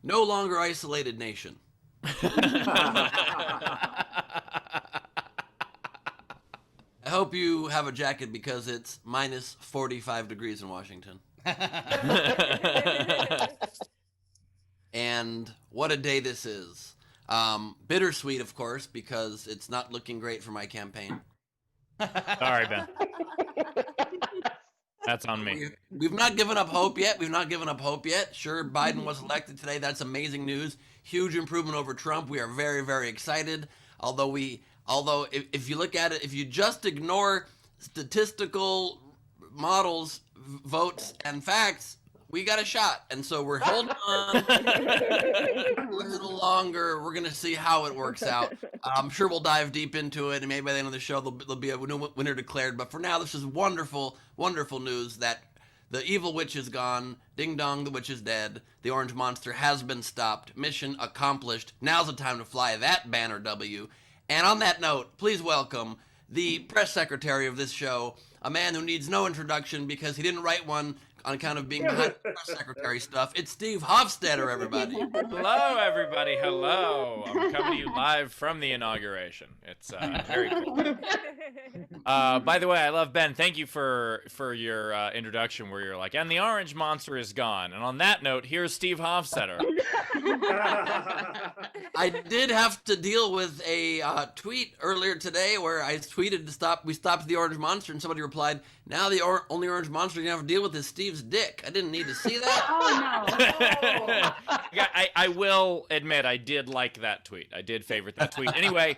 no longer isolated nation. I hope you have a jacket because it's minus 45 degrees in Washington. And what a day this is. Bittersweet, of course, because it's not looking great for my campaign. Sorry, Ben. That's on me. We've not given up hope yet. Sure, Biden was elected today. That's amazing news. Huge improvement over Trump. We are very, very excited. Although if you look at it, if you just ignore statistical models, votes, and facts, we got a shot. And so we're holding on a little longer. We're going to see how it works out. I'm sure we'll dive deep into it, and maybe by the end of the show, there'll be a new winner declared. But for now, this is wonderful, wonderful news that the evil witch is gone. Ding dong, the witch is dead. The orange monster has been stopped. Mission accomplished. Now's the time to fly that banner W. And on that note, please welcome the press secretary of this show, a man who needs no introduction because he didn't write one on account of being behind the press secretary stuff. It's Steve Hofstetter, everybody. Hello, everybody. Hello. I'm coming to you live from the inauguration. It's very cool. By the way, I love Ben. Thank you for your introduction where you're like, and the orange monster is gone. And on that note, here's Steve Hofstetter. I did have to deal with a tweet earlier today where I tweeted we stopped the orange monster, and somebody replied, now the only orange monster you have to deal with is Steve's dick. I didn't need to see that. Oh, no. Yeah, I will admit I did like that tweet. I did favorite that tweet. Anyway,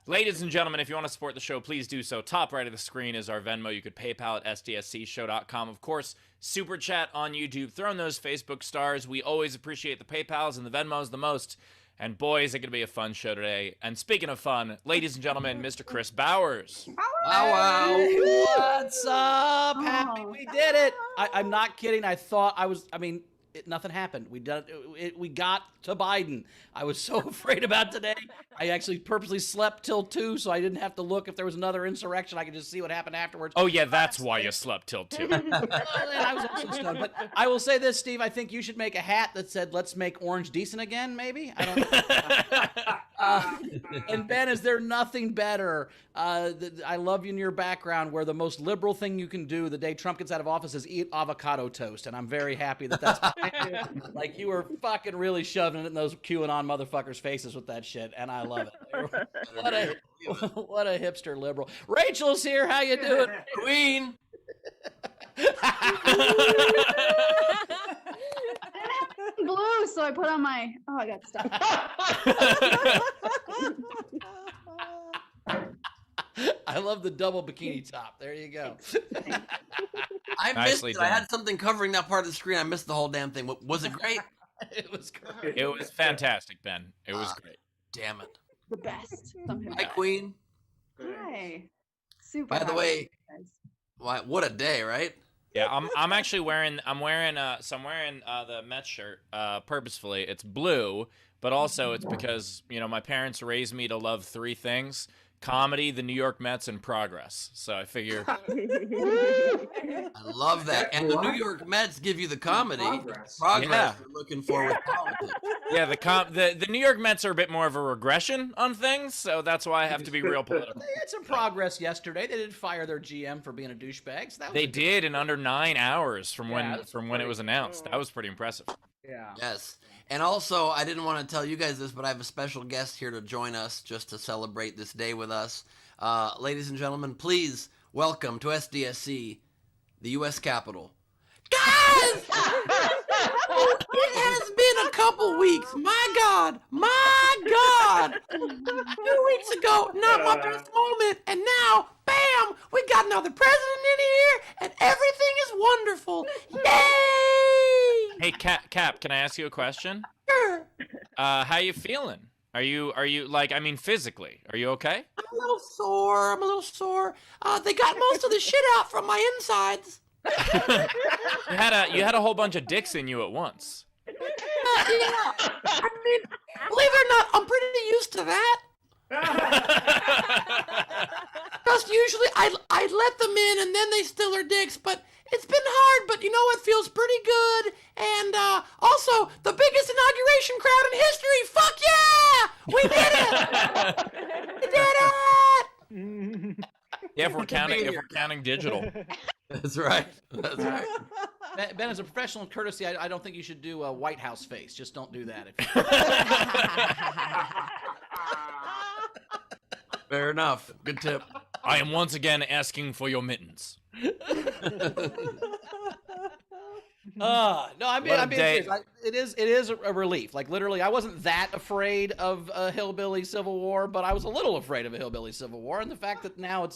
ladies and gentlemen, if you want to support the show, please do so. Top right of the screen is our Venmo. You could PayPal at sdscshow.com. Of course, Super Chat on YouTube. Throw in those Facebook stars. We always appreciate the PayPals and the Venmos the most. And boy, is it going to be a fun show today. And speaking of fun, ladies and gentlemen, Mr. Chris Bowers. Wow. What's up? Happy we did it. I'm not kidding. Nothing happened. We got to Biden. I was so afraid about today. I actually purposely slept till 2 so I didn't have to look if there was another insurrection. I could just see what happened afterwards. Oh, yeah, that's why you slept till 2. And I was also stunned. But I will say this, Steve. I think you should make a hat that said, let's make orange decent again, maybe? I don't know. And Ben, is there nothing better? I love you in your background where the most liberal thing you can do the day Trump gets out of office is eat avocado toast. And I'm very happy that that's like you were fucking really shoving it in those QAnon motherfuckers' faces with that shit, and I love it. What a hipster liberal. Rachel's here. How you doing, Queen? Blue, so I put on my. Oh, I got stuff. I love the double bikini top. There you go. I missed Nicely it. done. I had something covering that part of the screen. I missed the whole damn thing. Was it great? It was great. It was fantastic, Ben. It was great. Damn it. The best. Hi, Queen. Hi. Super. By the happy way, with you guys. Why, what a day, right? Yeah, I'm actually wearing the Mets shirt purposefully. It's blue, but also it's because, my parents raised me to love 3 things: comedy, the New York Mets, and progress. So I figure I love that. And the New York Mets give you the comedy. Progress Yeah. you're looking for with politics. yeah, the New York Mets are a bit more of a regression on things, so that's why I have to be real political. They had some progress yesterday. They didn't fire their GM for being a douchebag. So that was They did in under 9 hours from when that's it was announced. That was pretty impressive. Yeah. Yes. And also, I didn't want to tell you guys this, but I have a special guest here to join us just to celebrate this day with us. Ladies and gentlemen, please welcome to SDSC, the U.S. Capitol. Guys! It has been a couple weeks. My God. 2 weeks ago, not my best moment. And now, bam, we got another president in here, and everything is wonderful. Yay! Hey, Cap, can I ask you a question? Sure. How you feeling? Are you physically? Are you okay? I'm a little sore. They got most of the shit out from my insides. You had a whole bunch of dicks in you at once. Yeah. I mean, believe it or not, I'm pretty used to that. Because usually I let them in and then they still are dicks, but It's been hard, but you know what feels pretty good? And also, the biggest inauguration crowd in history. Fuck yeah! We did it! We did it! Yeah, if we're counting digital. That's right. That's right. Ben, as a professional courtesy, I don't think you should do a White House face. Just don't do that. Fair enough. Good tip. I am once again asking for your mittens. No, I'm being day. serious. It is a relief. Like literally, I wasn't that afraid of a hillbilly civil war, but I was a little afraid of a hillbilly civil war, and the fact that now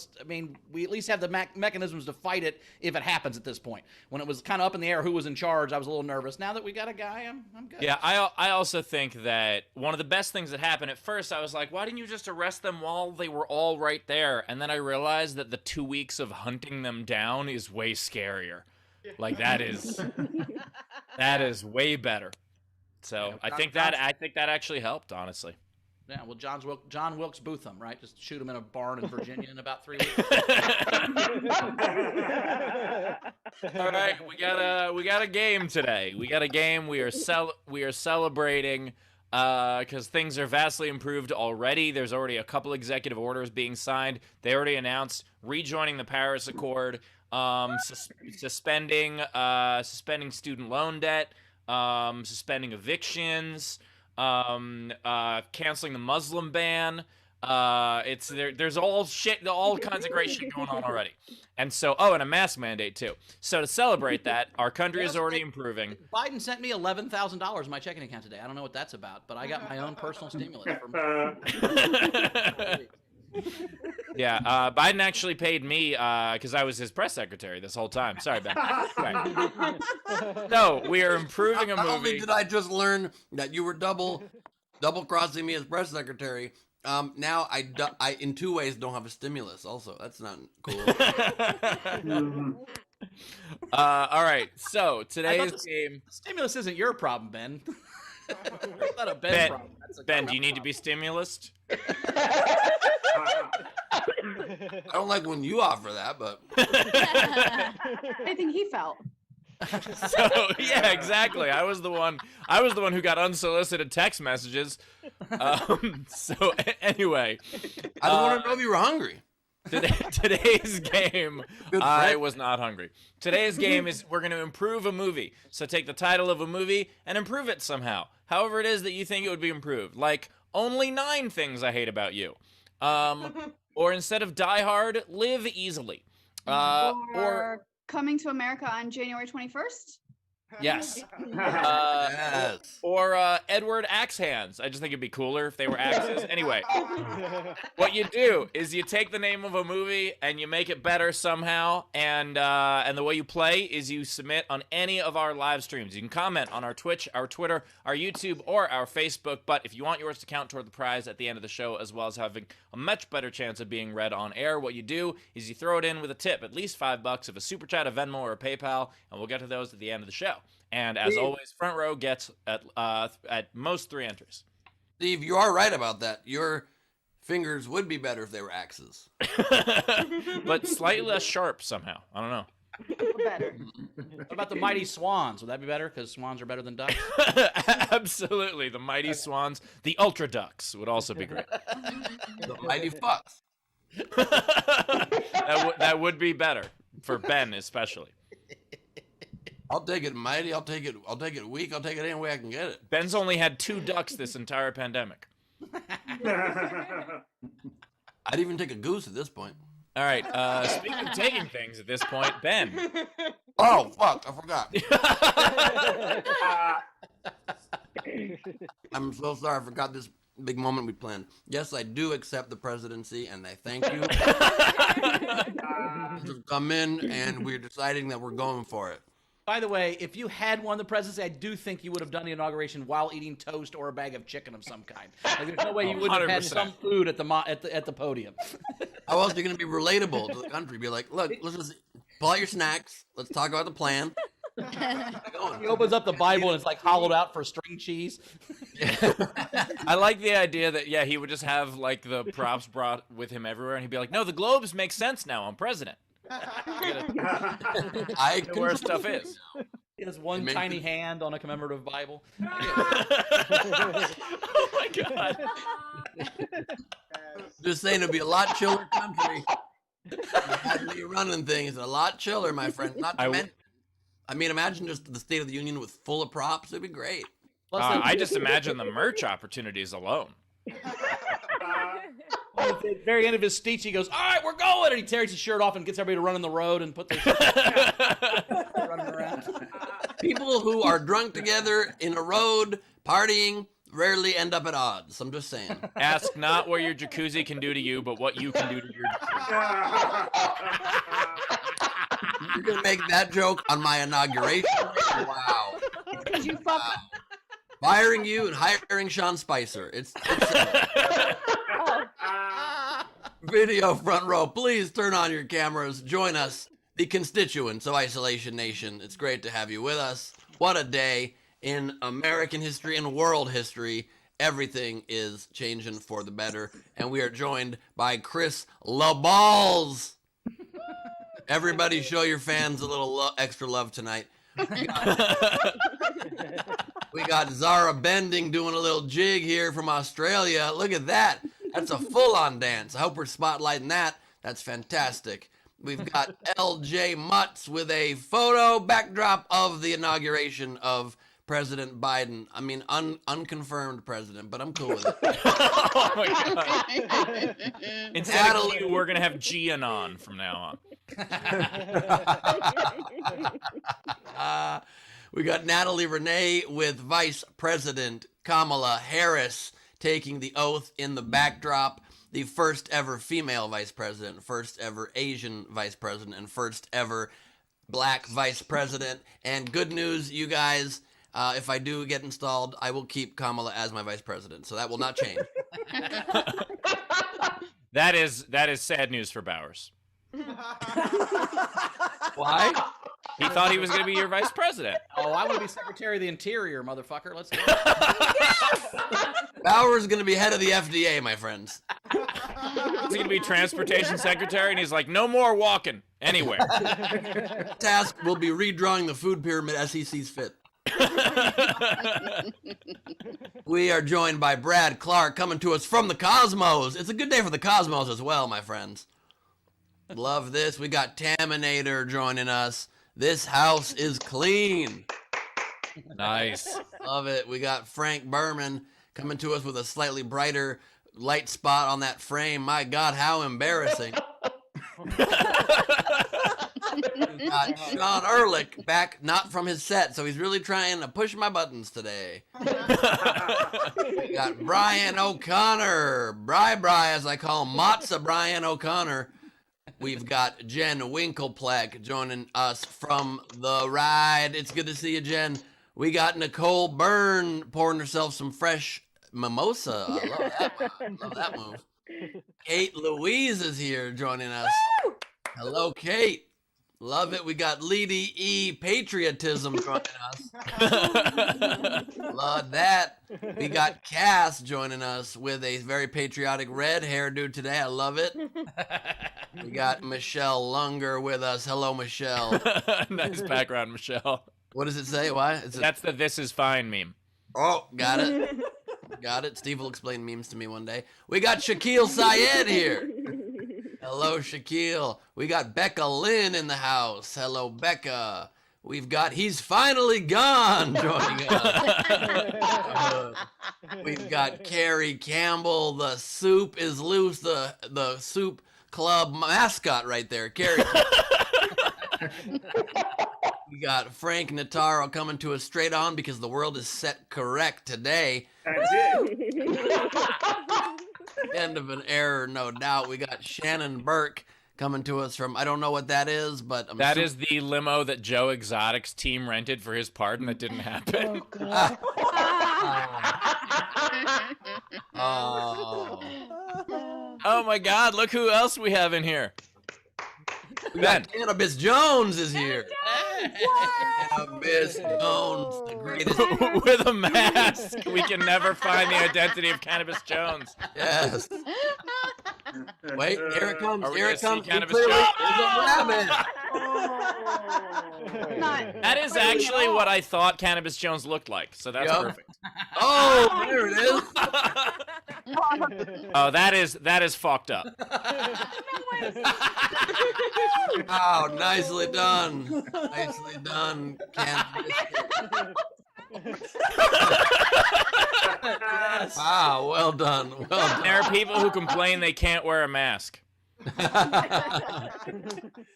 we at least have the mechanisms to fight it if it happens at this point. When it was kind of up in the air who was in charge, I was a little nervous. Now that we got a guy, I'm good. Yeah, I also think that one of the best things that happened at first, I was like, why didn't you just arrest them while they were all right there? And then I realized that the 2 weeks of hunting them down is way scarier. Like that is way better. So Yeah, I think that actually helped, honestly. Yeah, well, John Wilkes Bootham, right? Just shoot him in a barn in Virginia in about 3 weeks. All right, we got a game today. We got a game. We are celebrating because things are vastly improved already. There's already a couple executive orders being signed. They already announced rejoining the Paris Accord. Suspending student loan debt, suspending evictions, canceling the Muslim ban. There's all kinds of great shit going on already. And so, and a mask mandate too. So to celebrate that, our country is already improving. Biden sent me $11,000 in my checking account today. I don't know what that's about, but I got my own personal stimulus. Yeah, Biden actually paid me because I was his press secretary this whole time. Sorry, Ben. Right. No, we are improving a movie. Not only did I just learn that you were double crossing me as press secretary, now I in two ways don't have a stimulus. Also, that's not cool. All right, so today's game. Stimulus isn't your problem, Ben. It's not a Ben problem. Ben, do you need to be stimulus? I don't like when you offer that, but I think he felt. So yeah, exactly. I was the one who got unsolicited text messages. So anyway, I don't want to know if you were hungry. Today's game, Good I friend. was not hungry. Today's game is we're going to improve a movie. So take the title of a movie and improve it somehow. However it is that you think it would be improved. Like, only 9 things I hate about you. Or instead of Die Hard, Live Easily. Or Coming to America on January 21st. Yes. Yes. Or Edward Axe Hands. I just think it'd be cooler if they were axes. Anyway, what you do is you take the name of a movie and you make it better somehow. And the way you play is you submit on any of our live streams. You can comment on our Twitch, our Twitter, our YouTube, or our Facebook. But if you want yours to count toward the prize at the end of the show, as well as having a much better chance of being read on air, what you do is you throw it in with a tip, at least $5 of a Super Chat, a Venmo, or a PayPal, and we'll get to those at the end of the show. And as always, Front Row gets at most 3 entries. Steve, you are right about that. Your fingers would be better if they were axes. But slightly less sharp somehow. I don't know. Better. What about the Mighty Swans? Would that be better? Because swans are better than ducks. Absolutely. The Mighty Swans. The Ultra Ducks would also be great. The mighty fucks. That would be better. For Ben, especially. I'll take it mighty. I'll take it weak. I'll take it any way I can get it. Ben's only had 2 ducks this entire pandemic. I'd even take a goose at this point. All right. Speaking of taking things at this point, Ben. Oh, fuck. I forgot. I'm so sorry. I forgot this big moment we planned. Yes, I do accept the presidency, and I thank you. To come in, and we're deciding that we're going for it. By the way, if you had won the presidency, I do think you would have done the inauguration while eating toast or a bag of chicken of some kind. Like, there's no way you wouldn't have had 100%. some food at the podium. How else are you going to be relatable to the country? Be like, look, let's just pull out your snacks. Let's talk about the plan. He opens up the Bible and it's like hollowed out for string cheese. I like the idea that, yeah, he would just have, like, the props brought with him everywhere, and he'd be like, no, the globes make sense now. I'm president. I Where can stuff is. He has one It makes tiny it- hand on a commemorative Bible. Oh my god. just saying it'd be a lot chiller country. You had me running things a lot chiller, my friend. Not to mention, I mean, imagine just the State of the Union with full of props. It'd be great. Plus, I just imagine the merch opportunities alone. at the very end of his speech, he goes, "All right, we're going," and he tears his shirt off and gets everybody to run in the road and put their running around. People who are drunk together in a road partying rarely end up at odds. I'm just saying. Ask not what your jacuzzi can do to you, but what you can do to your jacuzzi. You're gonna make that joke on my inauguration? Wow. Because you fuck. Firing you and hiring Sean Spicer. It's Oh, video front row. Please turn on your cameras. Join us, the constituents of Isolation Nation. It's great to have you with us. What a day in American history and world history. Everything is changing for the better, and we are joined by Chris LaBalls. Everybody, show your fans a little extra love tonight. We got Zara Bending doing a little jig here from Australia. Look at that. That's a full-on dance. I hope we're spotlighting that. That's fantastic. We've got LJ Mutz with a photo backdrop of the inauguration of President Biden. I mean, unconfirmed president, but I'm cool with it. Oh my god. Instead of Natalie- Q, we're gonna have Gianon from now on. We got Natalie Renee with Vice President Kamala Harris taking the oath in the backdrop. The first ever female vice president, first ever Asian vice president, and first ever black vice president. And good news, you guys, if I do get installed, I will keep Kamala as my vice president. So that will not change. That is sad news for Bowers. Why? He thought he was gonna be your vice president. Oh, I want to be Secretary of the Interior, motherfucker. Let's go. Bauer's going to be head of the FDA, my friends. He's gonna be transportation secretary, and he's like, no more walking anywhere. Task will be redrawing the food pyramid as he sees fit. We are joined by Brad Clark coming to us from the Cosmos. It's a good day for the Cosmos as well, my friends. Love this. We got Taminator joining us. This house is clean. Nice. Love it. We got Frank Berman coming to us with a slightly brighter light spot on that frame. My God, how embarrassing. We got Sean Ehrlich back, not from his set, so he's really trying to push my buttons today. We got Brian O'Connor, Bri as I call him, Matza Brian O'Connor. We've got Jen Winklepleck joining us from the ride. It's good to see you, Jen. We got Nicole Byrne pouring herself some fresh mimosa. I love that one. Love that move. Kate Louise is here joining us. Hello, Kate. Love it. We got Lady E Patriotism joining us. Love that. We got Cass joining us with a very patriotic red hairdo today. I love it. We got Michelle Lunger with us. Hello, Michelle. Nice background, Michelle. What does it say? Why? That's the "This is fine" meme. Oh, got it. Got it. Steve will explain memes to me one day. We got Shaquille Syed here. Hello, Shaquille. We got Becca Lynn in the house. Hello, Becca. We've got He's Finally Gone joining us. We've got Carrie Campbell. The soup is loose. The soup club mascot right there. Carrie. We got Frank Notaro coming to us straight on because the world is set correct today. That's it. End of an error, no doubt. We got Shannon Burke coming to us from, I don't know what that is, but I'm That is the limo that Joe Exotic's team rented for his pardon that didn't happen. Oh. Oh my God! Look who else we have in here. We Ben. got Cannabis Jones is here. Cannabis Jones, the greatest. With a mask. We can never find the identity of Cannabis Jones. Yes. Wait, here it comes. Are we Here gonna it see comes. Cannabis Clearly, Joe? there's a rabbit. That is actually what I thought Cannabis Jones looked like, so that's Yep. perfect. Oh, there it is. Oh, that is fucked up. Wow, nicely done. Nicely done, Cannabis. Yes. Wow, well done. Well done. There are people who complain they can't wear a mask.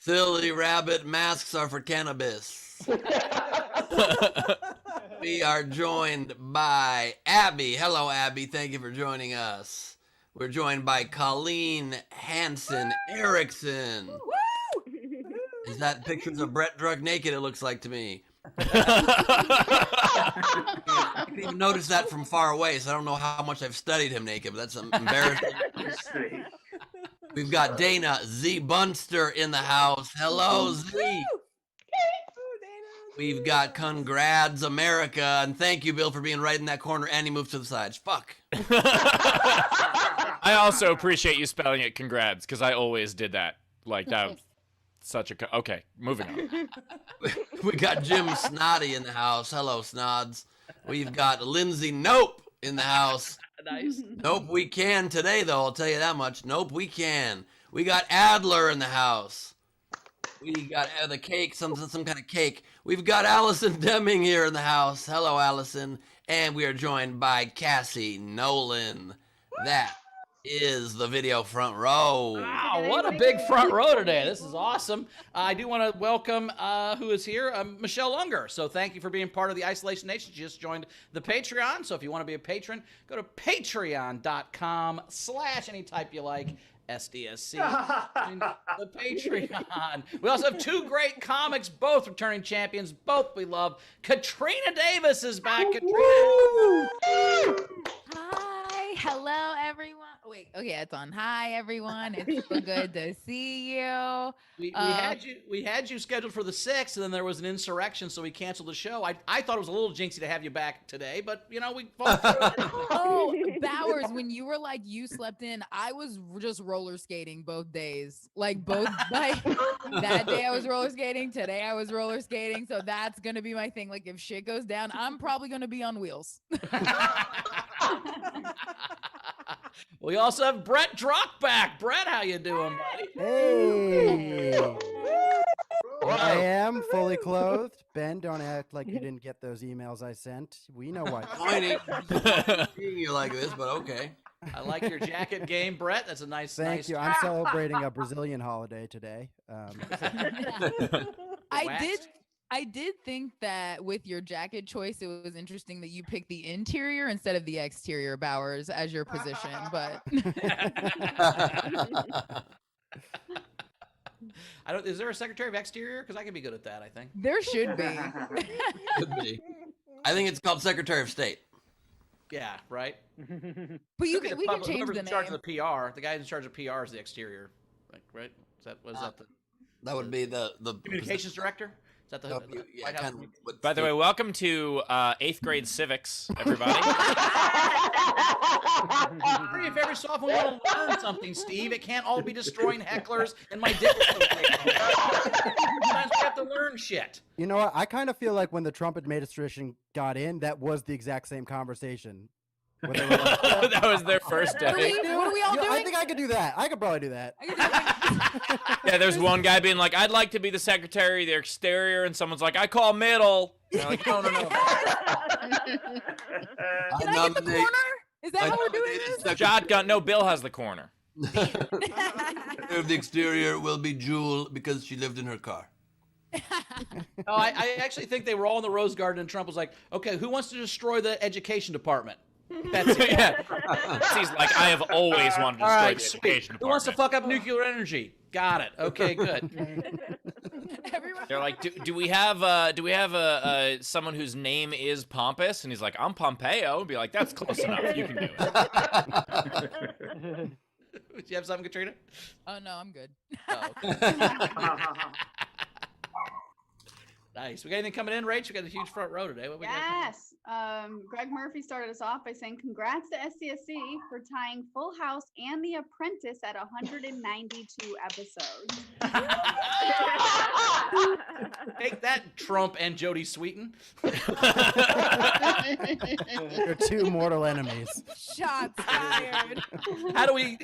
Silly rabbit, masks are for cannabis. We are joined by Abby. Hello, Abby. Thank you for joining us. We're joined by Colleen Hansen Erickson. Is that pictures of Brett Druck naked, it looks like to me. I didn't even notice that from far away, so I don't know how much I've studied him naked, but that's embarrassing. We've got Dana Z. Bunster in the house. Hello, Z. We've got Congrats America, and thank you, Bill, for being right in that corner, and he moved to the sides. Fuck. I also appreciate you spelling it congrats, because I always did that. Like, that such a... Okay, moving on. We got Jim Snoddy in the house. Hello, Snods. We've got Lindsay Nope in the house. Nice. Nope, we can today, though. I'll tell you that much. Nope, we can. We got Adler in the house. We got the cake, some kind of cake. We've got Allison Deming here in the house. Hello, Allison. And we are joined by Cassie Nolan. That is the video front row. Wow, what a big front row today. This is awesome. I do want to welcome who is here, Michelle Unger. So thank you for being part of the Isolation Nation. She just joined the Patreon. So if you want to be a patron, go to patreon.com/ any type you like. SDSC. The Patreon. We also have two great comics, both returning champions, both we love. Katrina Davis is back. Katrina. Hi, hello everyone. Wait, okay, it's on. Hi everyone. It's so good to see you. We had you scheduled for the 6th, and then there was an insurrection, so we canceled the show. I thought it was a little jinxy to have you back today, but you know we fought through it. Oh, Bowers, when you were like you slept in, I was just roller skating both days. Like that day I was roller skating, today I was roller skating, so that's gonna be my thing. Like if shit goes down, I'm probably gonna be on wheels. We also have Brett Druck back. Brett, how you doing, buddy? Hey! I am fully clothed. Ben, don't act like you didn't get those emails I sent. We know why. Pointing. Seeing you like this, but okay. I like your jacket game, Brett. That's a nice. Thank you. I'm celebrating a Brazilian holiday today. I did think that with your jacket choice, it was interesting that you picked the interior instead of the exterior, Bowers, as your position. But Is there a Secretary of Exterior? Because I can be good at that. I think there should be. Could be. I think it's called Secretary of State. Yeah, right. But we can change whoever's the in charge name. of the PR. The guy in charge of PR is the exterior, like, right? Was that the That would be the communications director? Is that the yeah, White House? kind of, what's By the way, welcome to 8th grade civics, everybody. If every so often we want to learn something, Steve, it can't all be destroying hecklers and my dick. Sometimes we have to learn shit. You know what? I kind of feel like when the Trump administration got in, that was the exact same conversation. When they were like, That was their first day. What are we all doing? I think I could do that. I could probably do that. Yeah, there's one guy being like, I'd like to be the secretary of the exterior, and someone's like, I call middle. And they're like, no. Can I get the corner? Is that how we're doing this? Shotgun. No, Bill has the corner. Of the exterior will be Jewel because she lived in her car. Oh, I actually think they were all in the Rose Garden, and Trump was like, okay, who wants to destroy the education department? That's it. Yeah. He's like, I have always wanted to All destroy right, the sweet. education Who wants to department. fuck up nuclear energy? Got it. Okay, good. Everyone. They're like, do we have someone whose name is pompous? And he's like, I'm Pompeo. And be like, that's close enough. You can do it. Do you have something, Katrina? Oh no, I'm good. Oh. Nice. We got anything coming in, Rach? We got a huge front row today. What we got? Yes. Greg Murphy started us off by saying, congrats to SCSC for tying Full House and The Apprentice at 192 episodes. Take that, Trump and Jodie Sweetin. They're two mortal enemies. Shots fired. How do we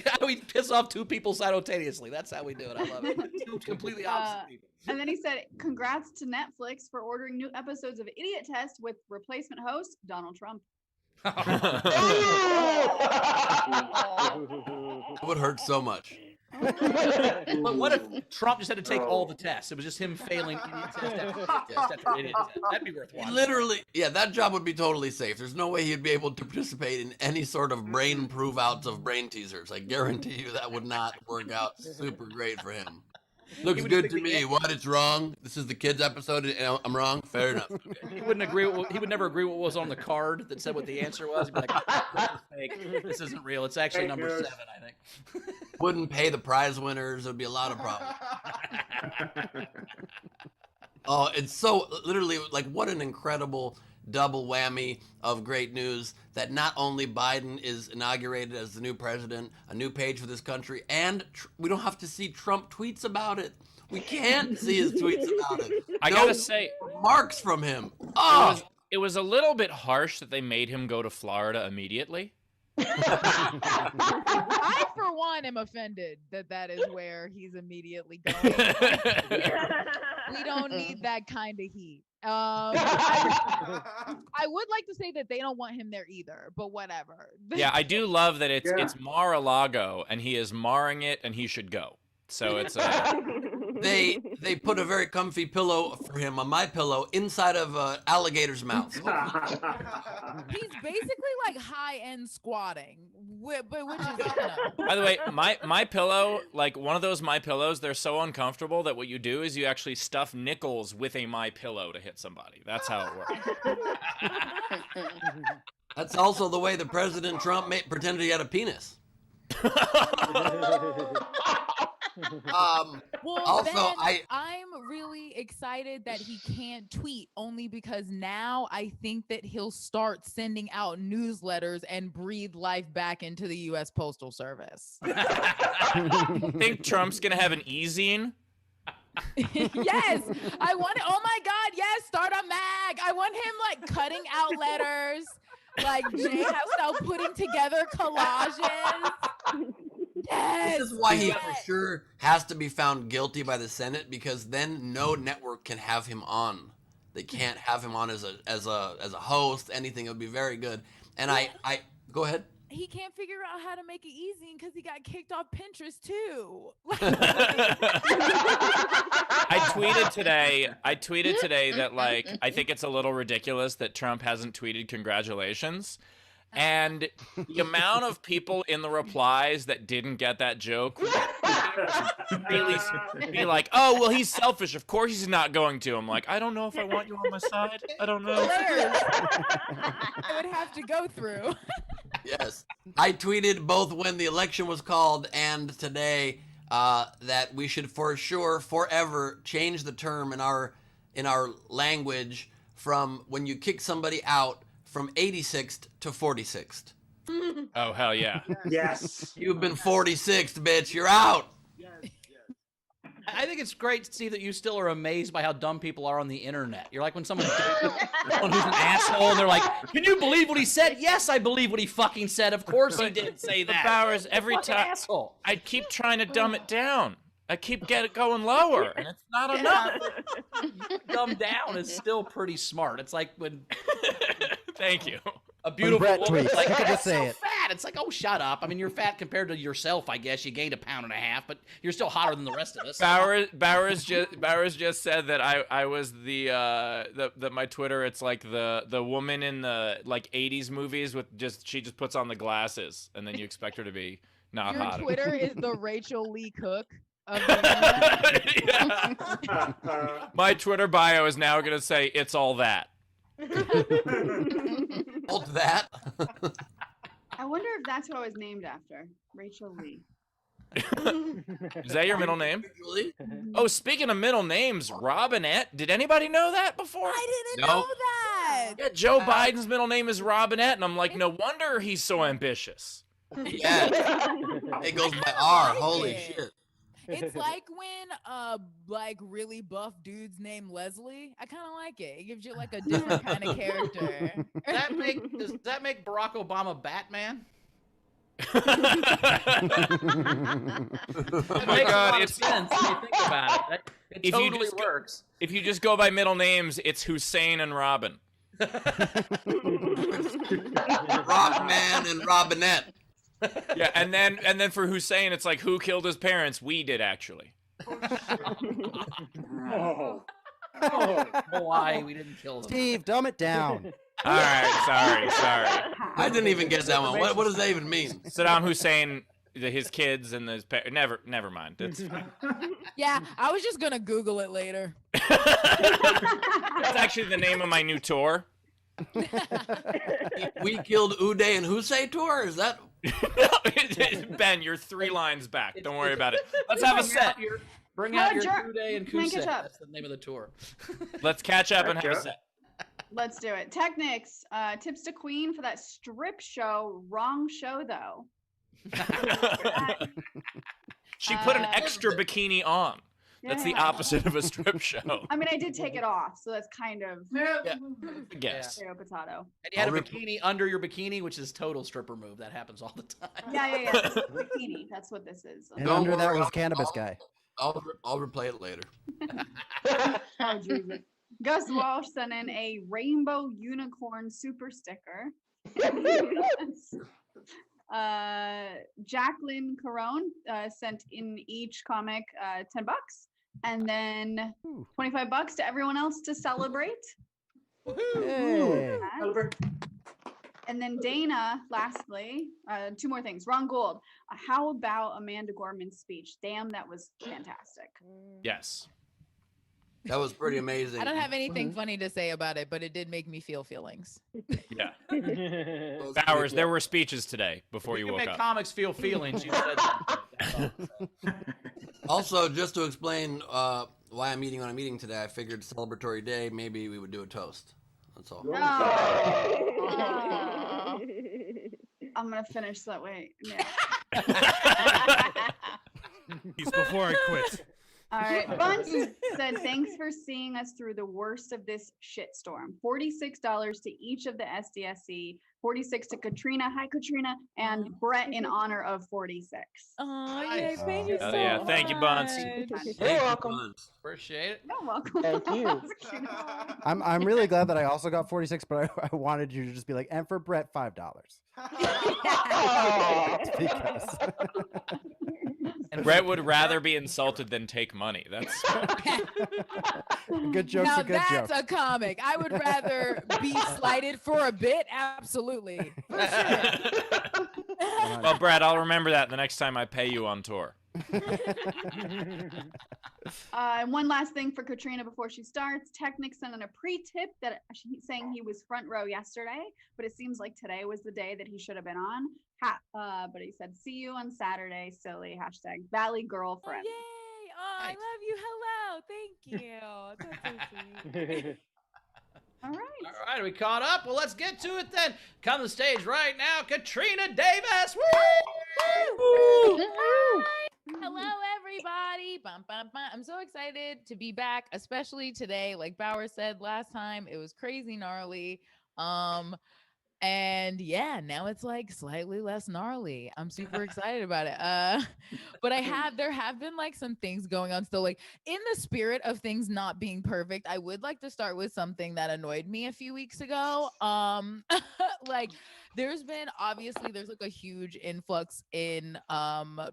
piss off two people simultaneously? That's how we do it. I love it. Two completely opposite people. And then he said, congrats to Netflix for ordering new episodes of Idiot Test with replacement host Donald Trump. It would hurt so much. But what if Trump just had to take all the tests? It was just him failing idiot test after idiot test after idiot test. That'd be worth watching. Literally, yeah, that job would be totally safe. There's no way he'd be able to participate in any sort of brain prove outs of brain teasers. I guarantee you that would not work out super great for him. Looks good to me. What? It's wrong. This is the kids episode. And I'm wrong. Fair enough. He wouldn't agree. He would never agree what was on the card that said what the answer was. He'd be like, "This is fake. This isn't real. It's actually number 7, I think." Wouldn't pay the prize winners. There'd be a lot of problems. Oh, it's so literally like what an incredible double whammy of great news that not only Biden is inaugurated as the new president, a new page for this country, and we don't have to see Trump tweets about it. We can't see his tweets about it. I gotta say, marks from him. Oh, it was a little bit harsh that they made him go to Florida immediately. I, for one, am offended that is where he's immediately going. We don't need that kind of heat. I would like to say that they don't want him there either, but whatever. Yeah, I do love that it's Mar-a-Lago, and he is marring it, and he should go. So it's they put a very comfy pillow for him on my pillow inside of an alligator's mouth. He's basically like high-end squatting, which is, By the way, my pillow, like one of those My Pillows, they're so uncomfortable that what you do is you actually stuff nickels with a My Pillow to hit somebody. That's how it works. That's also the way the President Trump pretended he had a penis. Well, also, Ben, I'm really excited that he can't tweet only because now I think that he'll start sending out newsletters and breathe life back into the U.S. Postal Service. Think Trump's gonna have an e-zine? Yes, I want it. Oh my God, yes, start a mag. I want him like cutting out letters, like Jay style putting together collages. Yes, this is why he for sure has to be found guilty by the Senate, because then no network can have him on. They can't have him on as a host, anything. It would be very good. And I go ahead. He can't figure out how to make it easy because he got kicked off Pinterest too. I tweeted today that like I think it's a little ridiculous that Trump hasn't tweeted congratulations. And the amount of people in the replies that didn't get that joke really be like, oh, well, he's selfish. Of course he's not going to. I'm like, I don't know if I want you on my side. I don't know. I would have to go through. Yes. I tweeted both when the election was called and today that we should for sure forever change the term in our language from when you kick somebody out from 86th to 46th. Oh, hell yeah. Yes. You've been 46th, bitch. You're out. I think it's great to see that you still are amazed by how dumb people are on the internet. You're like when someone who's an asshole and they're like, can you believe what he said? Yes, I believe what he fucking said. Of course he did say that. Bowers, every time asshole. I keep trying to dumb it down. I keep going lower, and it's not enough. Dumb down is still pretty smart. It's like when Thank you. a beautiful Brett woman is tweets, like, you could "Oh, just that's say so it." fat. It's like, oh, shut up. I mean, you're fat compared to yourself, I guess. You gained 1.5 pounds, but you're still hotter than the rest of us. Bowers just said that I was the my Twitter. It's like the woman in the like 80s movies with she just puts on the glasses and then you expect her to be not Your hot. Twitter is the Rachel Lee Cook of the internet. Yeah. My Twitter bio is now gonna say it's all that. Hold that. I wonder if that's who I was named after. Rachel Lee. Is that your middle name? Usually. Oh, speaking of middle names, Robinette. Did anybody know that before? I didn't No. know that. Yeah, Joe Biden's middle name is Robinette, and I'm like, no wonder he's so ambitious. Yeah. It goes by kinda R. like Holy it. shit. It's like when like really buff dudes named Leslie. I kind of like it. It gives you like a different kind of character. Does that make Barack Obama Batman? Oh It my makes a God, lot of it's sense when you think about it. It If you totally just go- works. if you just go by middle names, it's Hussein and Robin. Rockman and Robinette. Yeah, and then for Hussein, it's like who killed his parents? We did actually. Oh. Why we didn't kill them? Steve, dumb it down. All right, sorry. I didn't even get that one. What does that even mean? Saddam Hussein, his kids, and his never mind. It's fine. Yeah, I was just gonna Google it later. That's actually the name of my new tour. We killed Uday and Hussein tour? Is that? Ben, you're 3 lines back. Don't worry about it. Let's have a set. Bring out your Roger. Kude and Make it Kusei. up. That's the name of the tour. Let's catch up and have a Gotcha. set. Let's do it. Technics, tips to Queen for that strip show. Wrong show though. She put an extra bikini on. That's the Yeah. opposite of a strip show. I mean, I did take it off, so that's kind of I guess. potato potato. And you had a I'll rip- bikini under your bikini, which is total stripper move. That happens all the time. Yeah. This is bikini. That's what this is. And Don't under that worry, was I'll- Cannabis I'll- Guy. I'll replay it later. Oh, Jesus. Gus Walsh sent in a rainbow unicorn super sticker. Jacqueline Carone sent in each comic $10, and then Ooh. $25 to everyone else to celebrate. Hey. That. And then Dana, lastly, 2 more things. Ron Gold, how about Amanda Gorman's speech? Damn, that was fantastic. Yes. That was pretty amazing. I don't have anything funny to say about it, but it did make me feel feelings. Yeah. That was Bowers, pretty there cool. were speeches today before you can woke make up. comics feel feelings. You said something. Also, just to explain why I'm eating on a meeting today, I figured celebratory day, maybe we would do a toast. That's all. Oh. I'm gonna finish that way. Yeah. He's before I quit. All right. Bunch said, thanks for seeing us through the worst of this shitstorm. $46 to each of the SDSC, 46 to Katrina. Hi, Katrina. And Brett in honor of 46. Oh, Nice. thank you Oh, so yeah. Thank you, Bunce. much. Thank You're you, welcome. Buns. Appreciate it. You're welcome. Thank you. I'm really glad that I also got 46, but I wanted you to just be like, and for Brett, $5. Because Brett would rather be insulted than take money. That's good joke's Now a good that's joke. a comic. I would rather be slighted for a bit. Absolutely. For sure. well, Brett. I'll remember that the next time I pay you on tour. And one last thing for Katrina before she starts. Technic sent in a pre-tip that he's saying he was front row yesterday, but it seems like today was the day that he should have been on. But he said, see you on Saturday, silly. # Valley Oh, girlfriend. yay. Oh, I Nice. love you. Hello. Thank you. That's so sweet. All right. All right, are we caught up? Well, let's get to it then. Come to the stage right now, Katrina Davis. Woo! Hello, everybody. Bum, bum, bum. I'm so excited to be back, especially today. Like Bauer said last time, it was crazy gnarly. And yeah, now it's like slightly less gnarly. I'm super excited about it. But there have been like some things going on still, like in the spirit of things not being perfect. I would like to start with something that annoyed me a few weeks ago. Like there's like a huge influx in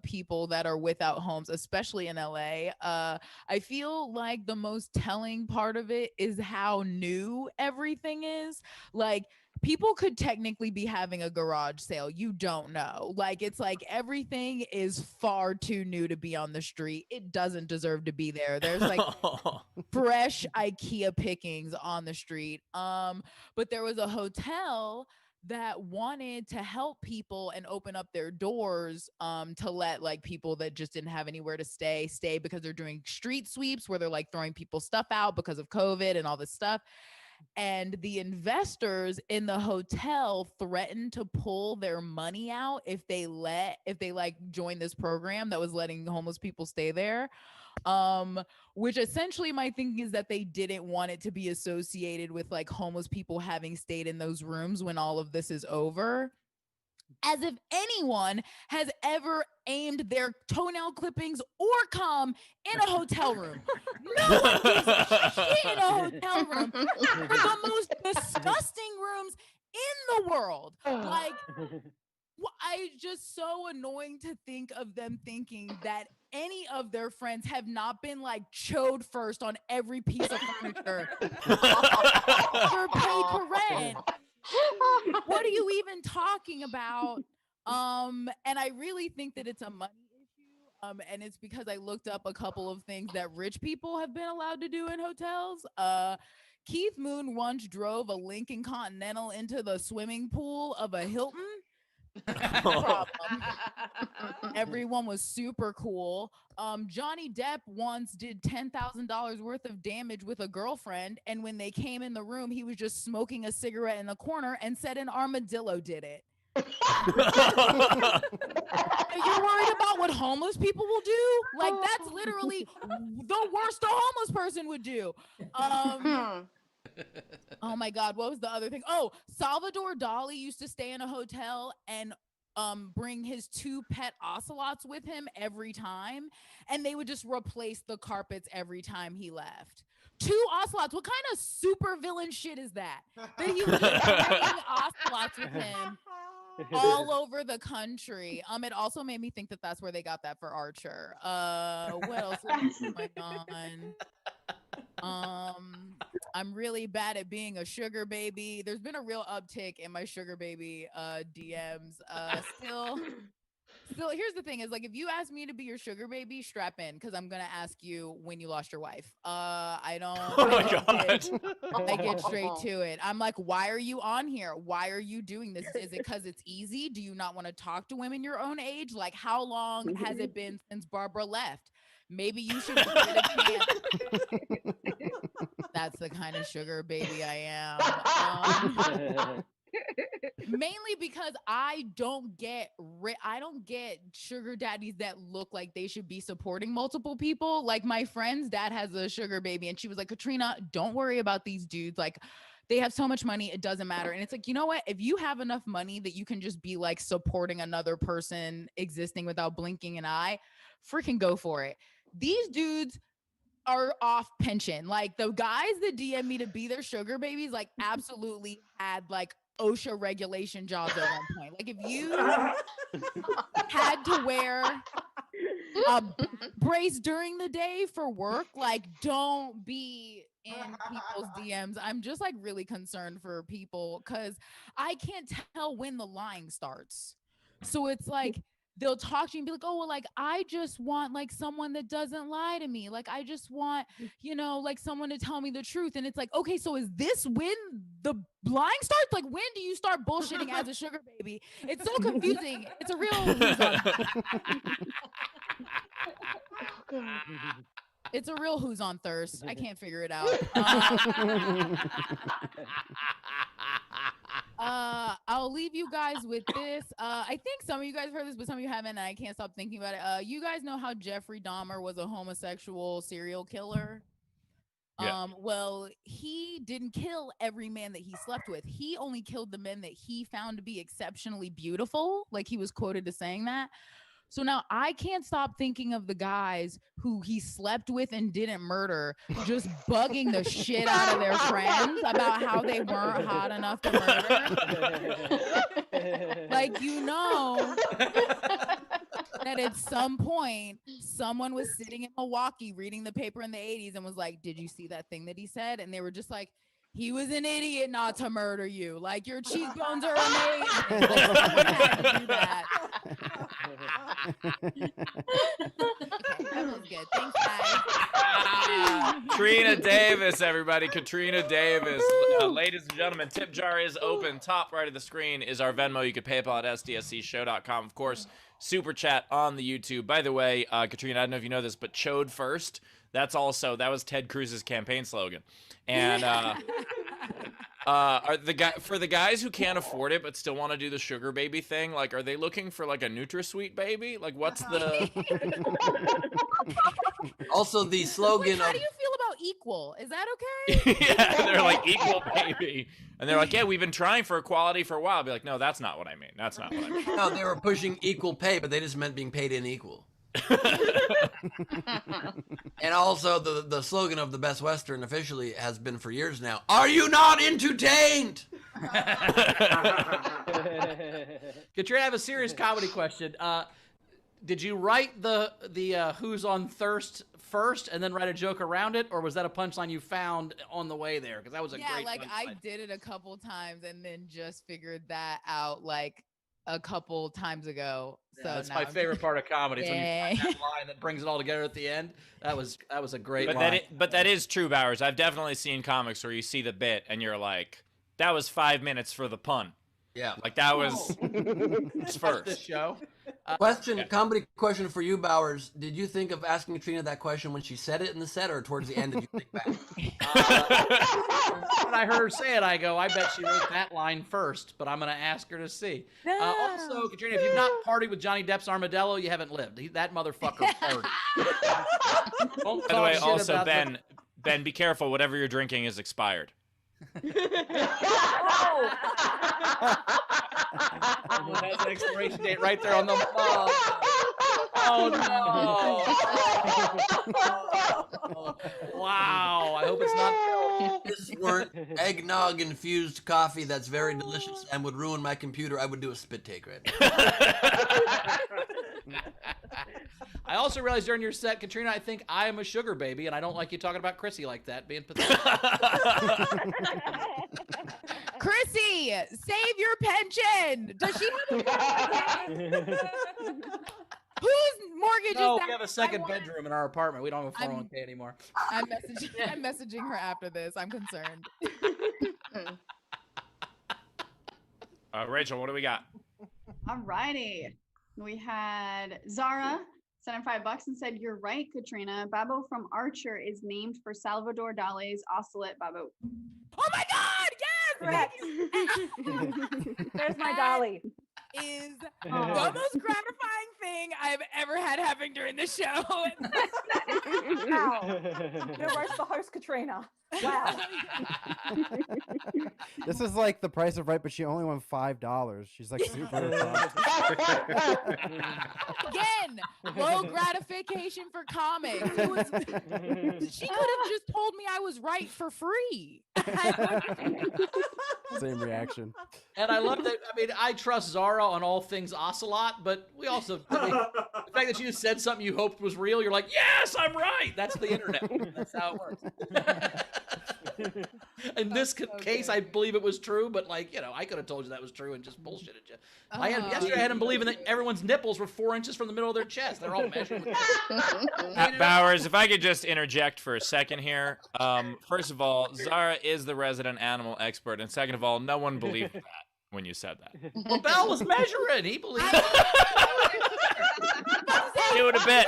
people that are without homes, especially in LA. I feel like the most telling part of it is how new everything is. Like people could technically be having a garage sale. You don't know. Like, it's like everything is far too new to be on the street. It doesn't deserve to be there. There's like fresh IKEA pickings on the street. But there was a hotel that wanted to help people and open up their doors to let like people that just didn't have anywhere to stay because they're doing street sweeps where they're like throwing people's stuff out because of COVID and all this stuff. And the investors in the hotel threatened to pull their money out if they like join this program that was letting homeless people stay there. Which essentially my thinking is that they didn't want it to be associated with like homeless people having stayed in those rooms when all of this is over. As if anyone has ever aimed their toenail clippings or cum in a hotel room. No one gives a shit in a hotel room. They're the most disgusting rooms in the world. Like, it's just so annoying to think of them thinking that any of their friends have not been like chode first on every piece of furniture. Or paid for rent. What are you even talking about? And I really think that it's a money issue. And it's because I looked up a couple of things that rich people have been allowed to do in hotels. Keith Moon once drove a Lincoln Continental into the swimming pool of a Hilton. Problem. Everyone was super cool. Johnny Depp once did $10,000 worth of damage with a girlfriend, and when they came in the room, he was just smoking a cigarette in the corner and said an armadillo did it. You're worried about what homeless people will do? Like, that's literally the worst a homeless person would do. Oh my God, what was the other thing? Oh, Salvador Dali used to stay in a hotel and bring his 2 pet ocelots with him every time, and they would just replace the carpets every time he left. 2 ocelots. What kind of super villain shit is that? That he was just bringing ocelots with him all over the country. It also made me think that that's where they got that for Archer. What else is going on? I'm really bad at being a sugar baby. There's been a real uptick in my sugar baby DMs. Still, here's the thing: is like if you ask me to be your sugar baby, strap in because I'm gonna ask you when you lost your wife. I get straight to it. I'm like, why are you on here? Why are you doing this? Is it because it's easy? Do you not want to talk to women your own age? Like, how long has it been since Barbara left? Maybe you should give it a chance. That's the kind of sugar baby I am. Mainly because I don't get sugar daddies that look like they should be supporting multiple people. Like my friend's dad has a sugar baby, and she was like, Katrina, don't worry about these dudes. Like, they have so much money, it doesn't matter. And it's like, you know what? If you have enough money that you can just be like supporting another person existing without blinking an eye, freaking go for it. These dudes are off pension. Like the guys that DM me to be their sugar babies, like absolutely had like OSHA regulation jobs at one point. Like if you had to wear a brace during the day for work, like don't be in people's DMs. I'm just like really concerned for people because I can't tell when the lying starts. So it's like they'll talk to you and be like, oh, well, like, I just want like someone that doesn't lie to me. Like, I just want, like someone to tell me the truth. And it's like, okay, so is this when the lying starts? Like, when do you start bullshitting as a sugar baby? It's so confusing. It's a real it's a real who's on thirst. I can't figure it out. I'll leave you guys with this. I think some of you guys heard this, but some of you haven't, and I can't stop thinking about it. You guys know how Jeffrey Dahmer was a homosexual serial killer? Yeah. Well, he didn't kill every man that he slept with. He only killed the men that he found to be exceptionally beautiful. Like he was quoted as saying that. So now I can't stop thinking of the guys who he slept with and didn't murder, just bugging the shit out of their friends about how they weren't hot enough to murder. Like, that at some point, someone was sitting in Milwaukee reading the paper in the 80s and was like, did you see that thing that he said? And they were just like, he was an idiot not to murder you. Like, your cheekbones are amazing. Like, someone had to do that. That was good. Thanks, guys. Katrina Davis, everybody. Katrina Davis. Ladies and gentlemen, tip jar is open. Top right of the screen is our Venmo. You can PayPal at sdscshow.com. Of course, super chat on the YouTube. By the way, Katrina, I don't know if you know this, but Chode First, that was Ted Cruz's campaign slogan. And for the guys who can't afford it but still want to do the sugar baby thing, like, are they looking for like a NutraSweet baby? Like, what's the? Also, the slogan. How do you feel about equal? Is that okay? Yeah, they're like equal baby, and they're like, yeah, we've been trying for equality for a while. I'll be like, no, that's not what I mean. That's not what I mean. No, they were pushing equal pay, but they just meant being paid unequal. And also, the slogan of the Best Western officially has been for years now. Are you not entertained? Katrina, I have a serious comedy question. Did you write the who's on thirst first and then write a joke around it, or was that a punchline you found on the way there? Because that was a great like punchline. I did it a couple times and then just figured that out like a couple times ago. So that's now my I'm favorite part of comedy. It's when you Yay. find that line that brings it all together at the end. That was a great But line. that is true, Bowers. I've definitely seen comics where you see the bit and you're like, that was 5 minutes for the pun. Yeah. Like that was This first. show. Comedy question for you, Bowers. Did you think of asking Katrina that question when she said it in the set, or towards the end did you think back? When I heard her say it, I go, I bet she wrote that line first, but I'm going to ask her to see. Also, Katrina, if you've not partied with Johnny Depp's Armadillo, you haven't lived. That motherfucker partied. Don't By the talk way, shit also about Ben, be careful. Whatever you're drinking is expired. That's an expiration date right there on the mug. Oh no! Wow! I hope it's not. This weren't eggnog infused coffee that's very delicious and would ruin my computer. I would do a spit take right now. I also realized during your set, Katrina, I think I am a sugar baby, and I don't like you talking about Chrissy like that, being pathetic. Chrissy, save your pension. Does she have Whose mortgage No, is that? we have a second bedroom in our apartment. We don't have a 401k anymore. I'm messaging her after this. I'm concerned. Rachel, what do we got? Alrighty. We had Zara sent in $5 and said, "You're right, Katrina. Babo from Archer is named for Salvador Dali's Ocelot Babo." Oh my God! Yes! There's my dolly. Is the most gratifying thing I've ever had happen during the show. Wow. You're right, the host, Katrina. Wow. This is like the Price of Right, but she only won $5. She's like super. Again, low gratification for comics. She could have just told me I was right for free. Same reaction. And I love that. I mean, I trust Zara on all things Ocelot, but we also, the fact that you just said something you hoped was real, you're like, yes, I'm right. That's the internet. That's how it works. In this case, I believe it was true, but like, you know, I could have told you that was true and just bullshitted you. Yesterday I had him believing that everyone's nipples were 4 inches from the middle of their chest. They're all measured. Bowers, if I could just interject for a second here. First of all, Zara is the resident animal expert, and second of all, no one believed that when you said that. Well, Bell was measuring. He believed it. Do it a bit.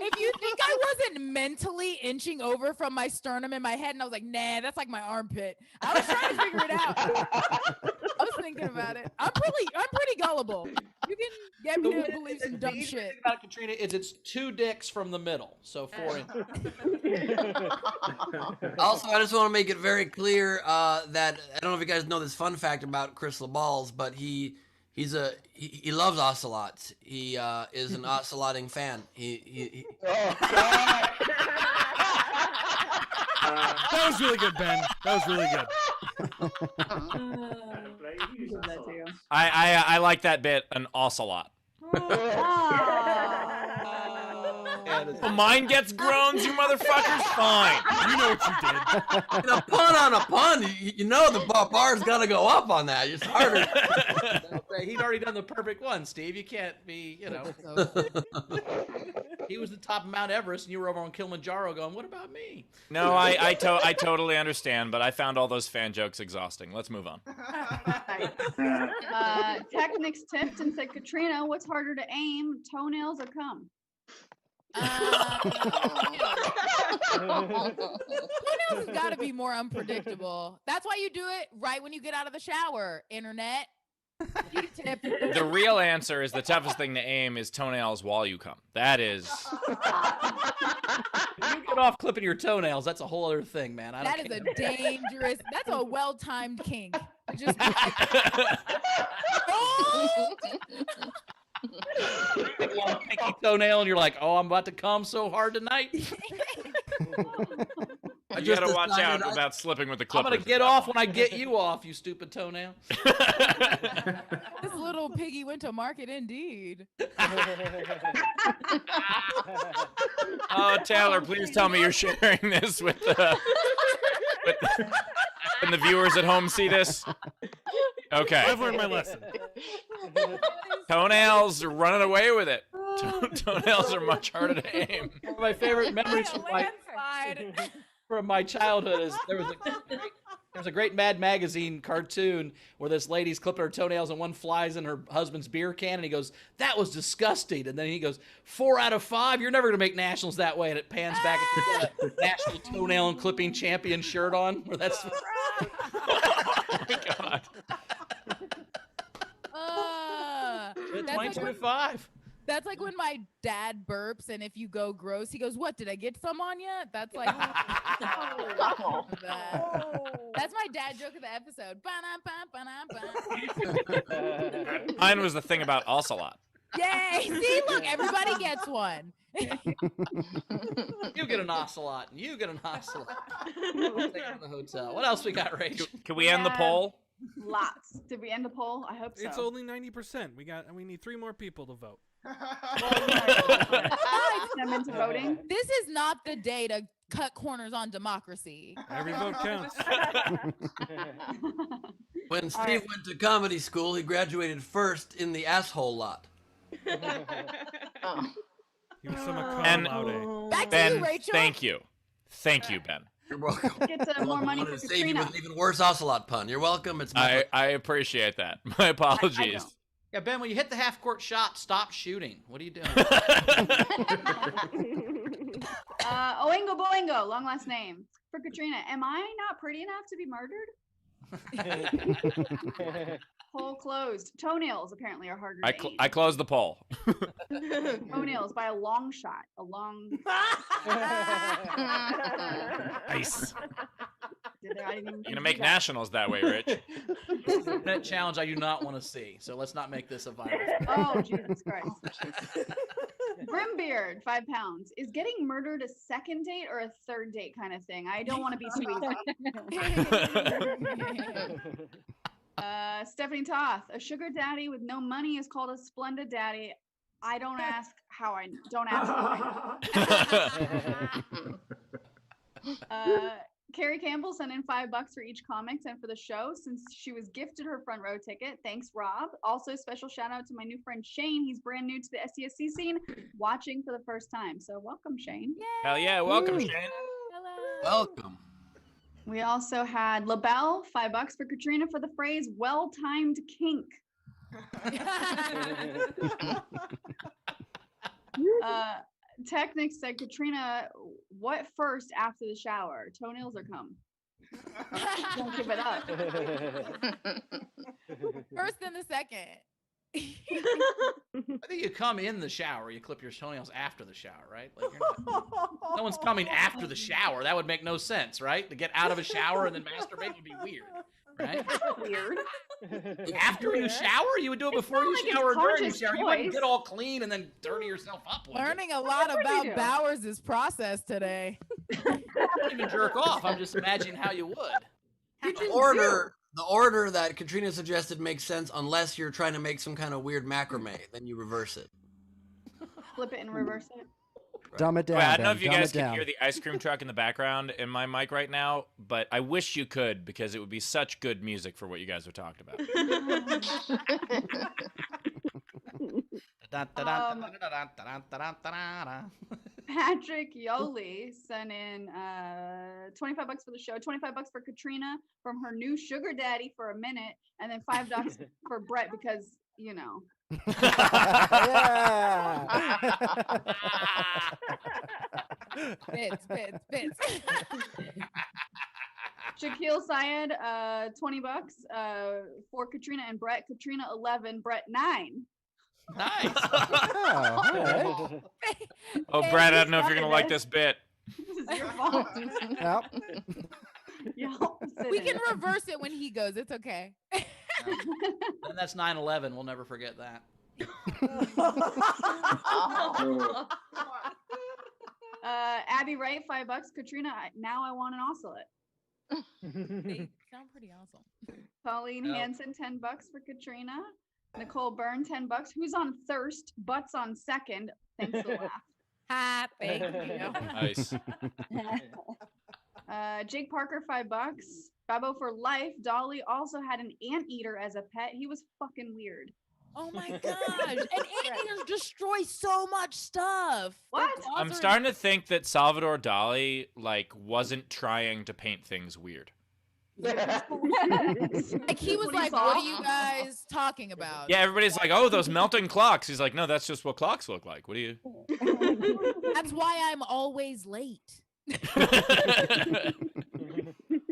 If you think I wasn't mentally inching over from my sternum in my head, and I was like, nah, that's like my armpit. I was trying to figure it out. I was thinking about it. I'm pretty gullible. You can get me to believe some dumb shit. The thing about Katrina is it's 2 dicks from the middle, so 4 inches. Also, I just want to make it very clear that I don't know if you guys know this fun fact about Chris LaBalls, but he loves ocelots. He is an oceloting fan. That was really good, Ben. That was really good. I like that bit an ocelot. Mine gets groans, you motherfuckers. Fine. You know what you did. And a pun on a pun. You know the bar's got to go up on that. It's harder. He'd already done the perfect one, Steve. You can't be, He was the top of Mount Everest, and you were over on Kilimanjaro going, what about me? No, I totally understand, but I found all those fan jokes exhausting. Let's move on. Technics tipped and said, Katrina, what's harder to aim, toenails or cum? Toenails has got to be more unpredictable. That's why you do it right when you get out of the shower. Internet. Tip. The real answer is the toughest thing to aim is toenails while you come. That is. When you get off clipping your toenails, that's a whole other thing, man. That is a dangerous. That's a well-timed kink. Just. Big long pinky toenail, and you're like, oh, I'm about to come so hard tonight. You gotta watch out about slipping with the clippers. I'm gonna get off when I get you off, you stupid toenail. This little piggy went to market indeed. Oh, Taylor, please tell me you're sharing this with and the viewers at home see this. Okay. I've learned my lesson. Toenails are running away with it. Toenails are much harder to aim. One of my favorite memories from my childhood is there was a great Mad Magazine cartoon where this lady's clipping her toenails and one flies in her husband's beer can, and he goes, that was disgusting. And then he goes, 4 out of 5, you're never gonna make nationals that way. And it pans back and she's got a national toenail and clipping champion shirt on. Where that's Oh my God. That's 22 to 5. That's like when my dad burps, and if you go gross, he goes, what, did I get some on you? That's like, that's my dad joke of the episode. Ba-na-ba-ba-na-ba. Mine was the thing about Ocelot. Yay! See, look, everybody gets one. You get an ocelot, and you get an ocelot. We'll take it to the hotel. What else we got, Rachel? Can we end the poll? Lots. Did we end the poll? I hope so. It's only 90%. We need 3 more people to vote. Them into voting. This is not the day to cut corners on democracy. Every vote counts. When Steve went to comedy school, he graduated first in the asshole lot. He was some cum And- laude. Back to Ben, you, Rachel. thank you. Thank you, Ben. You're welcome. Get more money for I wanted to save you Katrina. with an even worse ocelot pun. You're welcome. It's my I appreciate that. My apologies. Yeah, Ben, when you hit the half-court shot, stop shooting. What are you doing? Oingo Boingo, long last name. For Katrina, am I not pretty enough to be murdered? Poll closed. Toenails apparently are harder to aim. I closed the poll. Toenails by a long shot. A long. Nice. You're You're gonna make nationals that way, Rich. That challenge I do not want to see. So let's not make this a virus. Oh, Jesus Christ. Grimbeard, 5 pounds. Is getting murdered a second date or a third date kind of thing? I don't want to be too easy. Stephanie Toth, a sugar daddy with no money is called a splendid daddy. I don't ask how I don't ask how I know. Carrie Campbell sent in $5 for each comics and for the show since she was gifted her front row ticket. Thanks, Rob. Also, special shout out to my new friend Shane. He's brand new to the SDSC scene, watching for the first time. So welcome, Shane. Yay. Hell yeah, welcome, Shane. Hello. welcome. We also had LaBelle, $5 for Katrina for the phrase well-timed kink. Technics said, Katrina, what first after the shower? Toenails or cum? Don't give it up. First and the second. I think you come in the shower. You clip your toenails after the shower, right? Like you're not, no one's coming after the shower. That would make no sense, right? To get out of a shower and then masturbate would be weird, right? Weird. After you shower, you would do it before you like it's shower or during you conscious shower. You wouldn't choice. get all clean and then dirty yourself up. would you? Learning a lot Of course we about do. Bowers' process today. I don't even jerk off. I'm just imagining how you would. The order that Katrina suggested makes sense unless you're trying to make some kind of weird macrame. Then you reverse it. Flip it and reverse it. Dumb it down. Wait, I don't know Ben, if you dumb guys it can down. hear the ice cream truck in the background in my mic right now, but I wish you could because it would be such good music for what you guys are talking about. Patrick Yoli sent in $25 for the show, $25 for Katrina from her new sugar daddy for a minute, and then $5 for Brett because, you know. Bits. Shaquille Syed, $20 for Katrina and Brett. Katrina 11, Brett 9. Nice. Oh, all right. Oh, Brad, I don't know if you're going to like this bit. This is your fault. Yep. Y'all sit We in can it. reverse it when he goes. It's okay. And that's 9/11. We'll never forget that. Abby Wright, $5. Katrina, now I want an oscillate. They sound pretty awesome. Pauline Yep. Hanson, $10 for Katrina. Nicole Byrne, $10. Who's on thirst? Butts on second. Thanks for the laugh. Ha, thank you. Nice. Jake Parker, $5. Babo for life. Dolly also had an anteater as a pet. He was fucking weird. Oh my gosh. And anteaters destroy so much stuff. What? Their claws I'm are- starting to think that Salvador Dali wasn't trying to paint things weird. Like he was What he like, saw? what are you guys talking about? Yeah, everybody's like, "Oh, those melting clocks." He's like, "No, that's just what clocks look like." What do you? That's why I'm always late.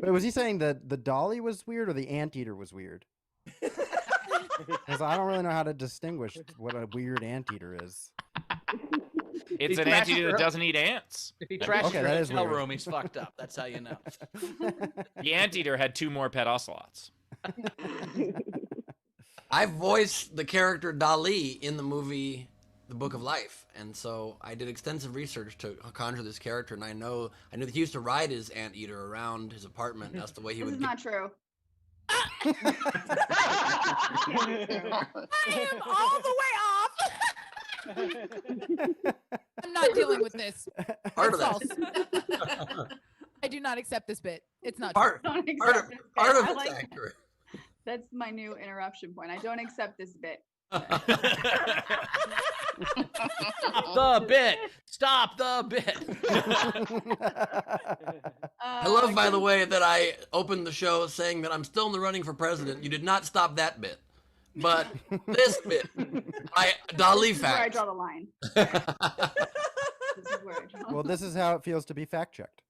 But was he saying that the dolly was weird or the anteater was weird? Because I don't really know how to distinguish what a weird anteater is. It's He an trashed anteater your- that doesn't eat ants. If he trashes Okay, your that is hotel weird. room, he's fucked up. That's how you know. The anteater had 2 more pet ocelots. I voiced the character Dali in the movie The Book of Life, and so I did extensive research to conjure this character, and I knew that he used to ride his anteater around his apartment. That's the way he This would is get. not true. I am all the way off. I'm not dealing with this. Part of It's that. false. I do not accept this bit. It's not Part Don't of accept this bit. part of I it's like- accurate. That's my new interruption point. I don't accept this bit. The bit. Stop the bit. I love, by the way, that I opened the show saying that I'm still in the running for president. You did not stop that bit, but this bit, Dali This is where I fact. draw the line. This is where I draw Well, this is how it feels to be fact checked.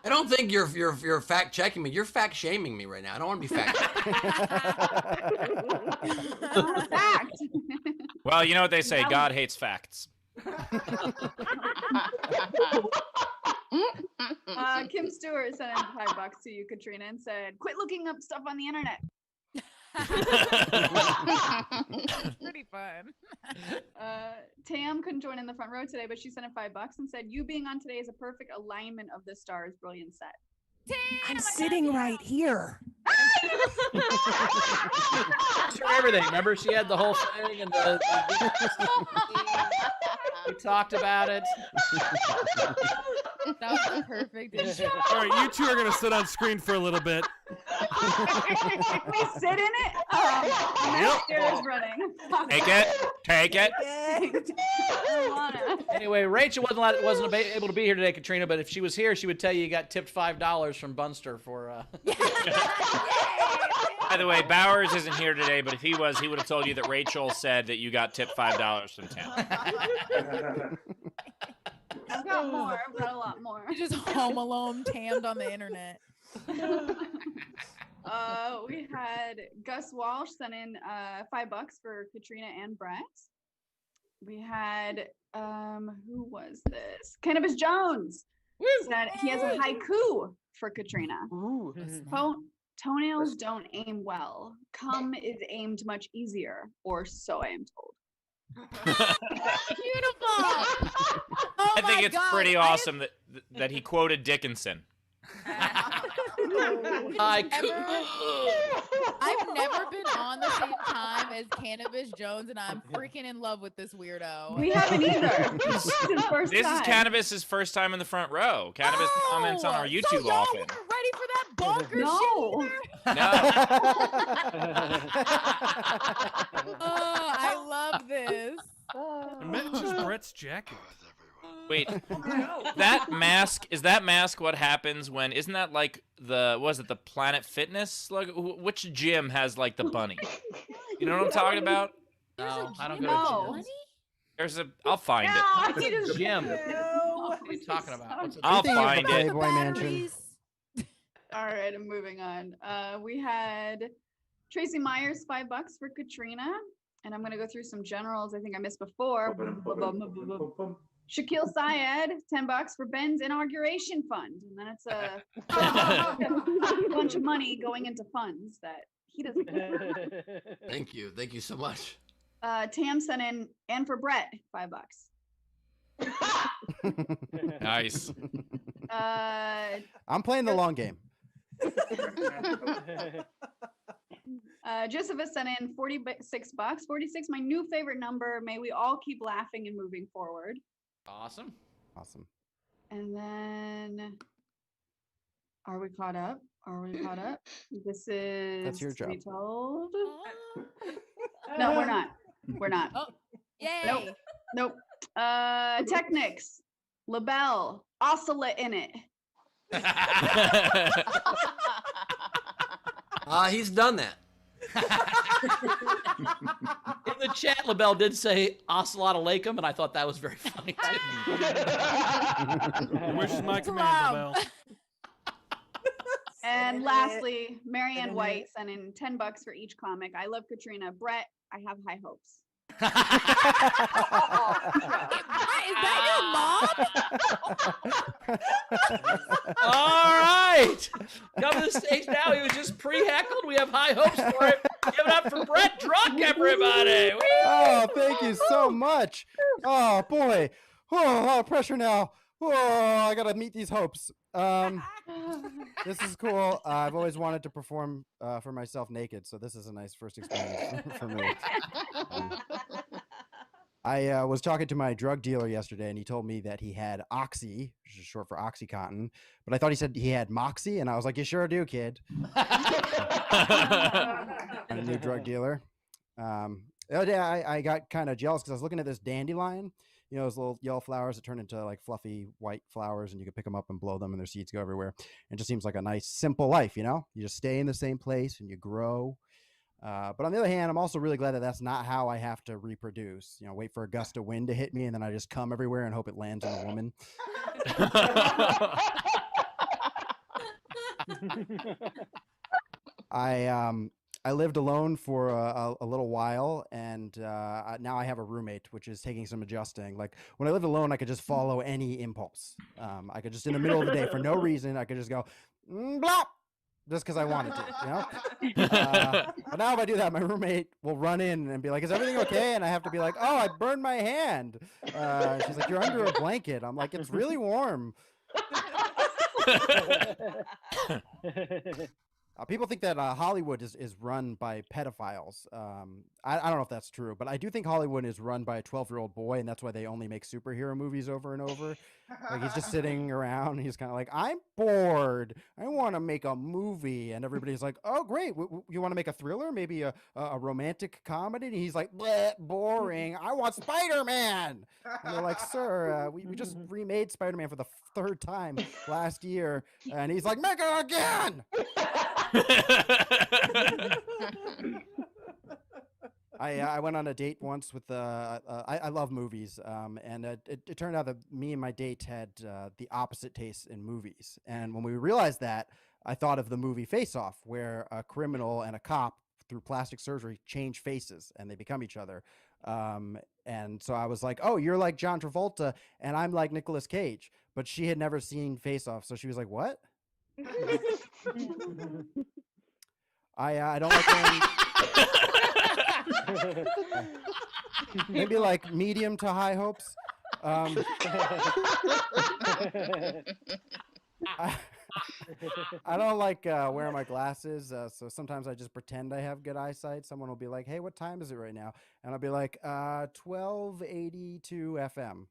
I don't think you're fact checking me. You're fact shaming me right now. I don't want to be fact checked. Fact. Well, you know what they say: Now- God hates facts. Kim Stewart sent in $5 to you, Katrina, and said, "Quit looking up stuff on the internet." Pretty fun. Tam couldn't join in the front row today, but she sent in $5 and said, "You being on today is a perfect alignment of the stars. Brilliant set." I'm sitting right here. She heard everything. Remember, she had the whole thing, and we talked about it. That was the perfect intro. All right, you two are gonna sit on screen for a little bit. We sit in it. Upstairs running. Take it. I don't wanna. Anyway, Rachel wasn't able to be here today, Katrina. But if she was here, she would tell you got tipped $5 from Bunster for. By the way, Bowers isn't here today, but if he was, he would have told you that Rachel said that you got tipped $5 from Tim. I've got more. I've got a lot more. You just Home Alone tammed on the internet. We had Gus Walsh sent in $5 for Katrina and Brett. We had who was this? Cannabis Jones said he has a haiku for Katrina. Toenails don't aim well. Cum is aimed much easier, or so I am told. Beautiful. Oh I think my it's God, pretty I am- awesome that he quoted Dickinson. I've never been on the same time as Cannabis Jones, and I'm freaking in love with this weirdo. We haven't either. This is his first This time. is Cannabis's first time in the front row. Cannabis comments on our YouTube so y'all often. weren't ready for that bonkers No. shit No. Oh, I love this. It matches Brett's jacket. Wait, that mask, is that mask what happens when, isn't that like the, was it the Planet Fitness? Like, which gym has like the bunny? You know what I'm talking about? No, I don't go No. to gyms. There's a, I'll find it. He just- Gym. What are you talking about? What's it? I'll Thinking of the find it. Playboy Mansion. All right, I'm moving on. We had Tracy Myers, $5 for Katrina. And I'm going to go through some generals I think I missed before. Shaquille Syed, $10 for Ben's inauguration fund. And then it's a bunch of money going into funds that he doesn't. Thank you. Thank you so much. Tam sent in, and for Brett, $5. Nice. I'm playing the long game. Joseph sent in $46. 46, my new favorite number. May we all keep laughing and moving forward. Awesome. Awesome. And then, are we caught up? Are we caught up? This is That's your to be job. told. No, we're not. We're not. Oh, yay. Nope. Nope. Technics. Labelle. Oscillate in it. He's done that. In the chat, LaBelle did say Ocelot Alakum, and I thought that was very funny too. Which is my command, Wow. Bell. And lastly, Marianne White sent in $10 for each comic. I love Katrina. Brett, I have high hopes. Is that your mom? All right. Come to the stage now. He was just pre-heckled. We have high hopes for him. Give it up for Brett Druck, everybody. Woo! Oh, thank you so much. Oh boy. Oh, a lot of pressure now. Oh, I gotta meet these hopes. This is cool. I've always wanted to perform for myself naked, so this is a nice first experience for me. I was talking to my drug dealer yesterday, and he told me that he had Oxy, which is short for OxyContin, but I thought he said he had Moxie, and I was like, "You sure do, kid." I'm a new drug dealer. The other day, I got kind of jealous because I was looking at this dandelion. You know, those little yellow flowers that turn into like fluffy white flowers, and you can pick them up and blow them, and their seeds go everywhere. It just seems like a nice, simple life, you know? You just stay in the same place and you grow. But on the other hand, I'm also really glad that that's not how I have to reproduce. You know, wait for a gust of wind to hit me, and then I just come everywhere and hope it lands on a woman. I lived alone for a little while, and now I have a roommate, which is taking some adjusting. Like when I lived alone, I could just follow any impulse. I could just in the middle of the day, for no reason, I could just go blah, just because I wanted to, you know. But now if I do that, my roommate will run in and be like, "Is everything okay?" And I have to be like, "Oh, I burned my hand." She's like, "You're under a blanket." I'm like, "It's really warm." People think that Hollywood is run by pedophiles. I don't know if that's true, but I do think Hollywood is run by a 12-year-old boy, and that's why they only make superhero movies over and over. Like he's just sitting around, and he's kind of like, "I'm bored. I want to make a movie." And everybody's like, "Oh, great. You want to make a thriller? Maybe a romantic comedy?" And he's like, "Bleh, boring. I want Spider-Man." And they're like, "Sir, we just remade Spider-Man for the third time last year." And he's like, "Make it again." I went on a date once with I love movies, and it turned out that me and my date had the opposite tastes in movies. And when we realized that, I thought of the movie Face Off, where a criminal and a cop through plastic surgery change faces and they become each other. And so I was like, "Oh, you're like John Travolta and I'm like Nicolas Cage." But she had never seen Face Off, so she was like, "What?" I don't like wearing... Maybe like medium to high hopes. I don't like wearing my glasses, so sometimes I just pretend I have good eyesight. Someone will be like, "Hey, what time is it right now?" And I'll be like, 12:82 FM.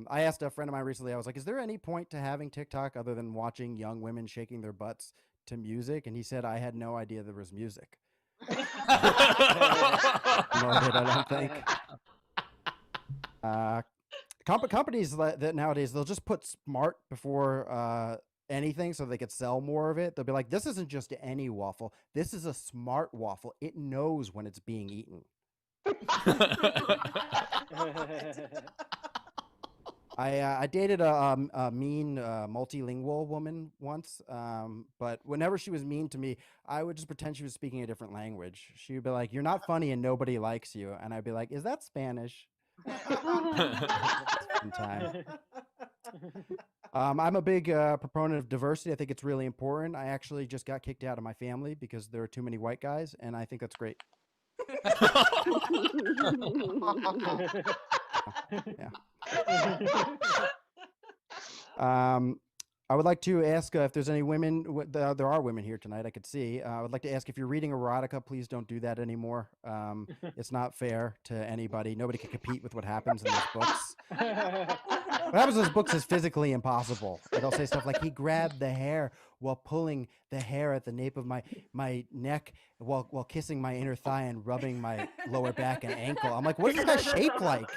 I asked a friend of mine recently, I was like, is there any point to having TikTok other than watching young women shaking their butts to music? And he said, I had no idea there was music. Nor did I don't think. Companies that nowadays, they'll just put smart before anything so they could sell more of it. They'll be like, this isn't just any waffle. This is a smart waffle. It knows when it's being eaten. I dated a mean multilingual woman once, but whenever she was mean to me, I would just pretend she was speaking a different language. She would be like, "You're not funny and nobody likes you," and I'd be like, "Is that Spanish?" Time. I'm a big proponent of diversity. I think it's really important. I actually just got kicked out of my family because there are too many white guys, and I think that's great. Yeah. I would like to ask if there's any women. There are women here tonight. I could see. I would like to ask if you're reading erotica, please don't do that anymore. It's not fair to anybody. Nobody can compete with what happens in those books. What happens in those books is physically impossible. It'll say stuff like, he grabbed the hair while pulling the hair at the nape of my neck while kissing my inner thigh and rubbing my lower back and ankle. I'm like, what is that shape like?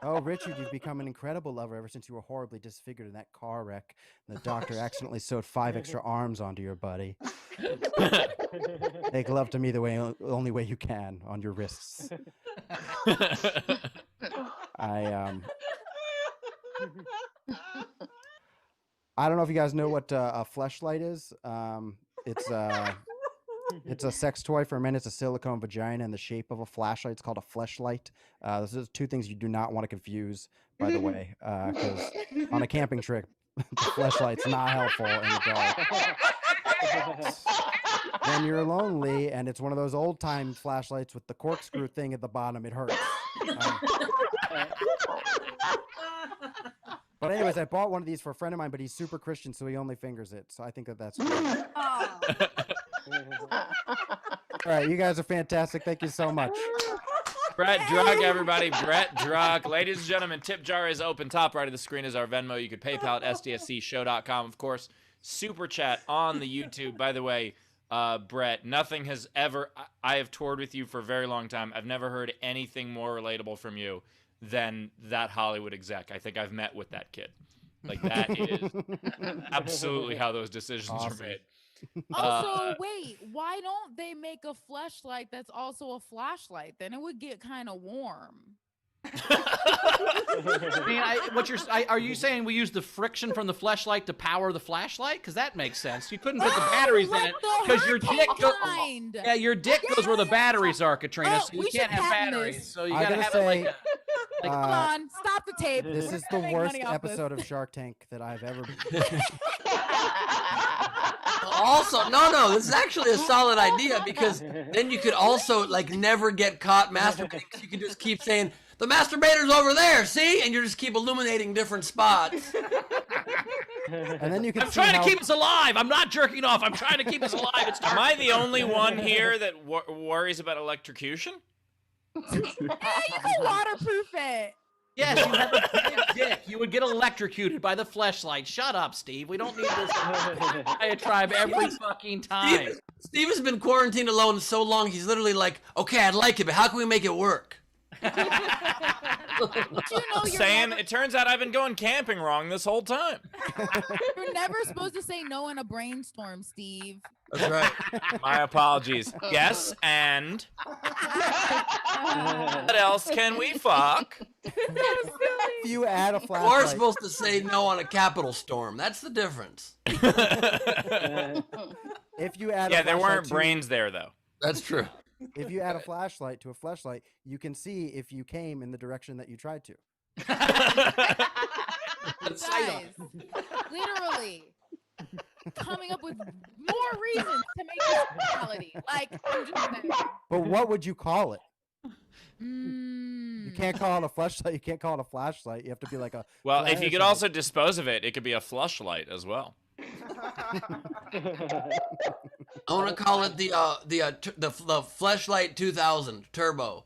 Oh, Richard, you've become an incredible lover ever since you were horribly disfigured in that car wreck. The doctor accidentally sewed 5 extra arms onto your buddy. Make love to me the only way you can, on your wrists. I don't know if you guys know what a fleshlight is. It's a sex toy for men. It's a silicone vagina in the shape of a flashlight. It's called a fleshlight. This is 2 things you do not want to confuse, by the way, because on a camping trip, the fleshlight's not helpful in the dark. When you're lonely and it's one of those old-time flashlights with the corkscrew thing at the bottom, it hurts. But anyways, I bought one of these for a friend of mine, but he's super Christian, so he only fingers it. So I think that's great. All right, you guys are fantastic. Thank you so much. Brett Druck, everybody. Brett Druck. Ladies and gentlemen, tip jar is open. Top right of the screen is our Venmo. You could PayPal at sdscshow.com. Of course, super chat on the YouTube. By the way, Brett, nothing has ever... I have toured with you for a very long time. I've never heard anything more relatable from you than that Hollywood exec. I think I've met with that kid. Like, that is absolutely how those decisions are made. Also, wait, why don't they make a fleshlight that's also a flashlight? Then it would get kind of warm. I mean, are you saying we use the friction from the fleshlight to power the flashlight? Because that makes sense. You couldn't put the batteries in it because your dick your dick goes where the batteries are, Katrina. So you can't have batteries. So you gotta have it like. Come on, stop the tape. This is the worst episode of Shark Tank that I've ever been. Also, no, this is actually a solid idea, because then you could also like never get caught masturbating. You could just keep saying, the masturbator's over there, see? And you just keep illuminating different spots. And then you can I'm trying to keep us alive. I'm not jerking off. I'm trying to keep us alive. Am I the only one here that worries about electrocution? Hey, you can waterproof it. Yes, you have a big dick. You would get electrocuted by the fleshlight. Shut up, Steve. We don't need this diatribe every fucking time. Steve has been quarantined alone so long, he's literally like, okay, I'd like it, but how can we make it work? It turns out I've been going camping wrong this whole time. You're never supposed to say no in a brainstorm, Steve. That's right. My apologies. Yes, and what else can we fuck? If you add a flashlight. We're supposed to say no on a capital storm. That's the difference. If you add there weren't brains there, though. That's true. If you add a flashlight to a fleshlight, you can see if you came in the direction that you tried to. Guys, literally coming up with more reasons to make this reality. Like, I'm just saying. But what would you call it? Mm. You can't call it a flashlight. You can't call it a flashlight. You have to be like a. Well, if you could flashlight. also dispose of it, it could be a flushlight as well. I want to call it the Fleshlight 2000 Turbo,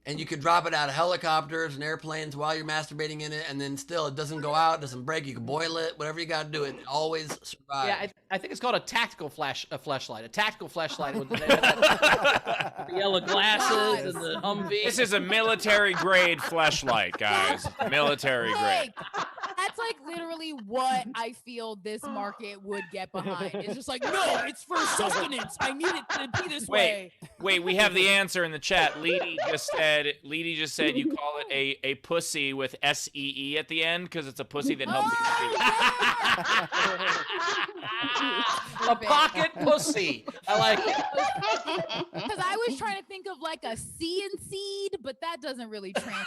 and you could drop it out of helicopters and airplanes while you're masturbating in it, and then still it doesn't go out, doesn't break. You can boil it, whatever you got to do. It always survives. Yeah, I think it's called a tactical flashlight. A tactical flashlight with the yellow glasses and the Humvee. This is a military grade fleshlight, guys. Military grade. Like, that's like literally what I feel this market would get behind. It's just like, no, it's for sustenance. I need it to be this way. Wait, we have the answer in the chat. Leedy just said you call it a pussy with SEE at the end because it's a pussy that helps A pocket pussy. I like it. Because I was trying to think of like a sea and seed, but that doesn't really translate.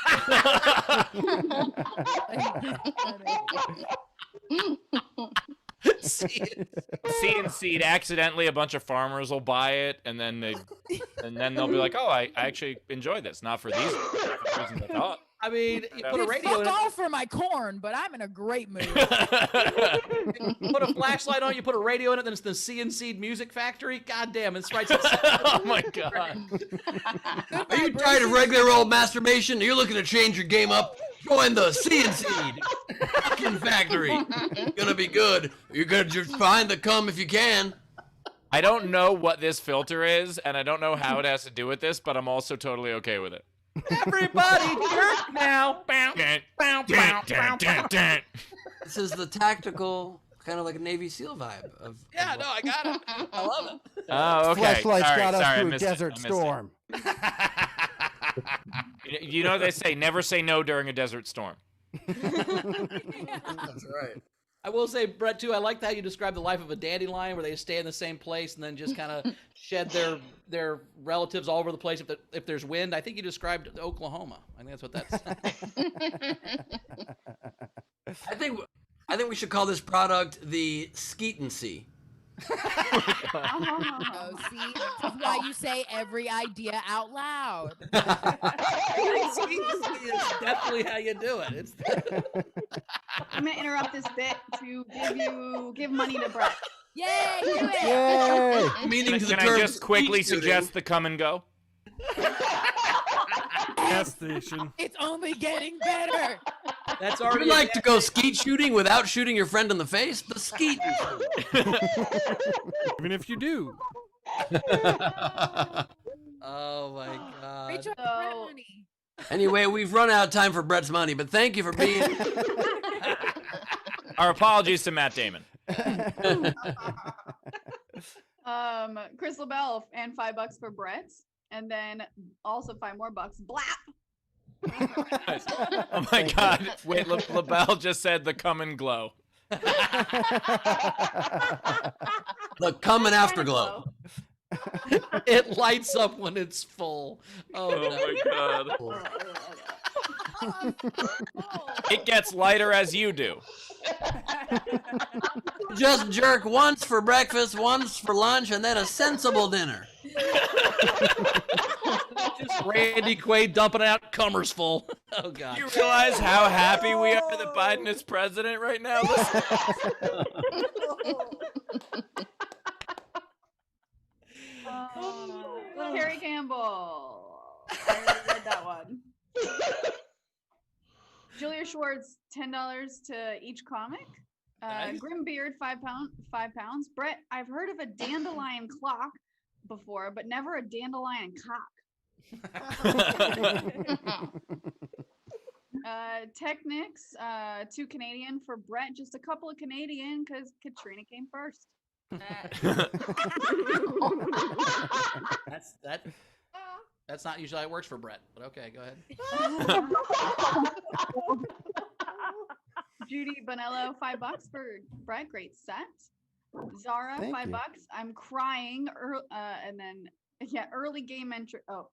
Sea and seed. Accidentally, a bunch of farmers will buy it, and then they'll be like, "Oh, I actually enjoy this. Not for these reasons I thought." I mean, you put a radio in Fuck it. off for my corn, but I'm in a great mood. Put a flashlight on it, you put a radio in it, then it's the CNC Music Factory. God damn, it's right. Oh my god. Are you tired of regular old masturbation? You're looking to change your game up? Join the CNC fucking factory. Gonna be good. You're gonna just find the cum if you can. I don't know what this filter is, and I don't know how it has to do with this, but I'm also totally okay with it. Everybody jerk now. Bow, bow, bow, bow, bow. This is the tactical, kind of like a Navy SEAL vibe of. Yeah, no, I got it. I love it. Oh, okay. Flashlights got us I through missed it. Desert I missed it. Storm. You know they say never say no during a desert storm. That's right. I will say, Brett, too, I liked how you described the life of a dandelion where they stay in the same place and then just kind of shed their relatives all over the place if there's wind. I think you described Oklahoma. I think that's what that's. I think we should call this product the Skeetancy. Oh, see, that's why you say every idea out loud. Skeetancy is definitely how you do it. It's I'm gonna interrupt this bit to give money to Brett. Yay, do it! Yay! Meaning to the Can term I just quickly skeet shooting. suggest the come and go? Gas station. It's only getting better. That's Would already. you like to go skeet shooting without shooting your friend in the face? The skeet. Even if you do. Oh my God. Rachel, So- Brett money. Anyway, we've run out of time for Brett's money, but thank you for being. Our apologies to Matt Damon. Chris LaBelle and $5 for Brett, and then also $5 more. Blap. Oh my god. Wait, LaBelle just said the come and glow. The come and afterglow. It lights up when it's full. Oh, Oh no. my god. It gets lighter as you do. Just jerk once for breakfast, once for lunch, and then a sensible dinner. Just Randy Quaid dumping out cummers full. Oh God. You realize how happy we are that Biden is president right now? Carrie Campbell. I already read that one. Julia Schwartz, $10 to each comic. Nice. Grimbeard, £5. Brett, I've heard of a dandelion clock before, but never a dandelion cock. Technics, 2 Canadian for Brett, just a couple of Canadian because Katrina came first. That's not usually how it works for Brett, but okay, go ahead. Judy Bonello, $5 for Brett. Great set. Zara, Thank $5. you. I'm crying. And then early game entry. Oh,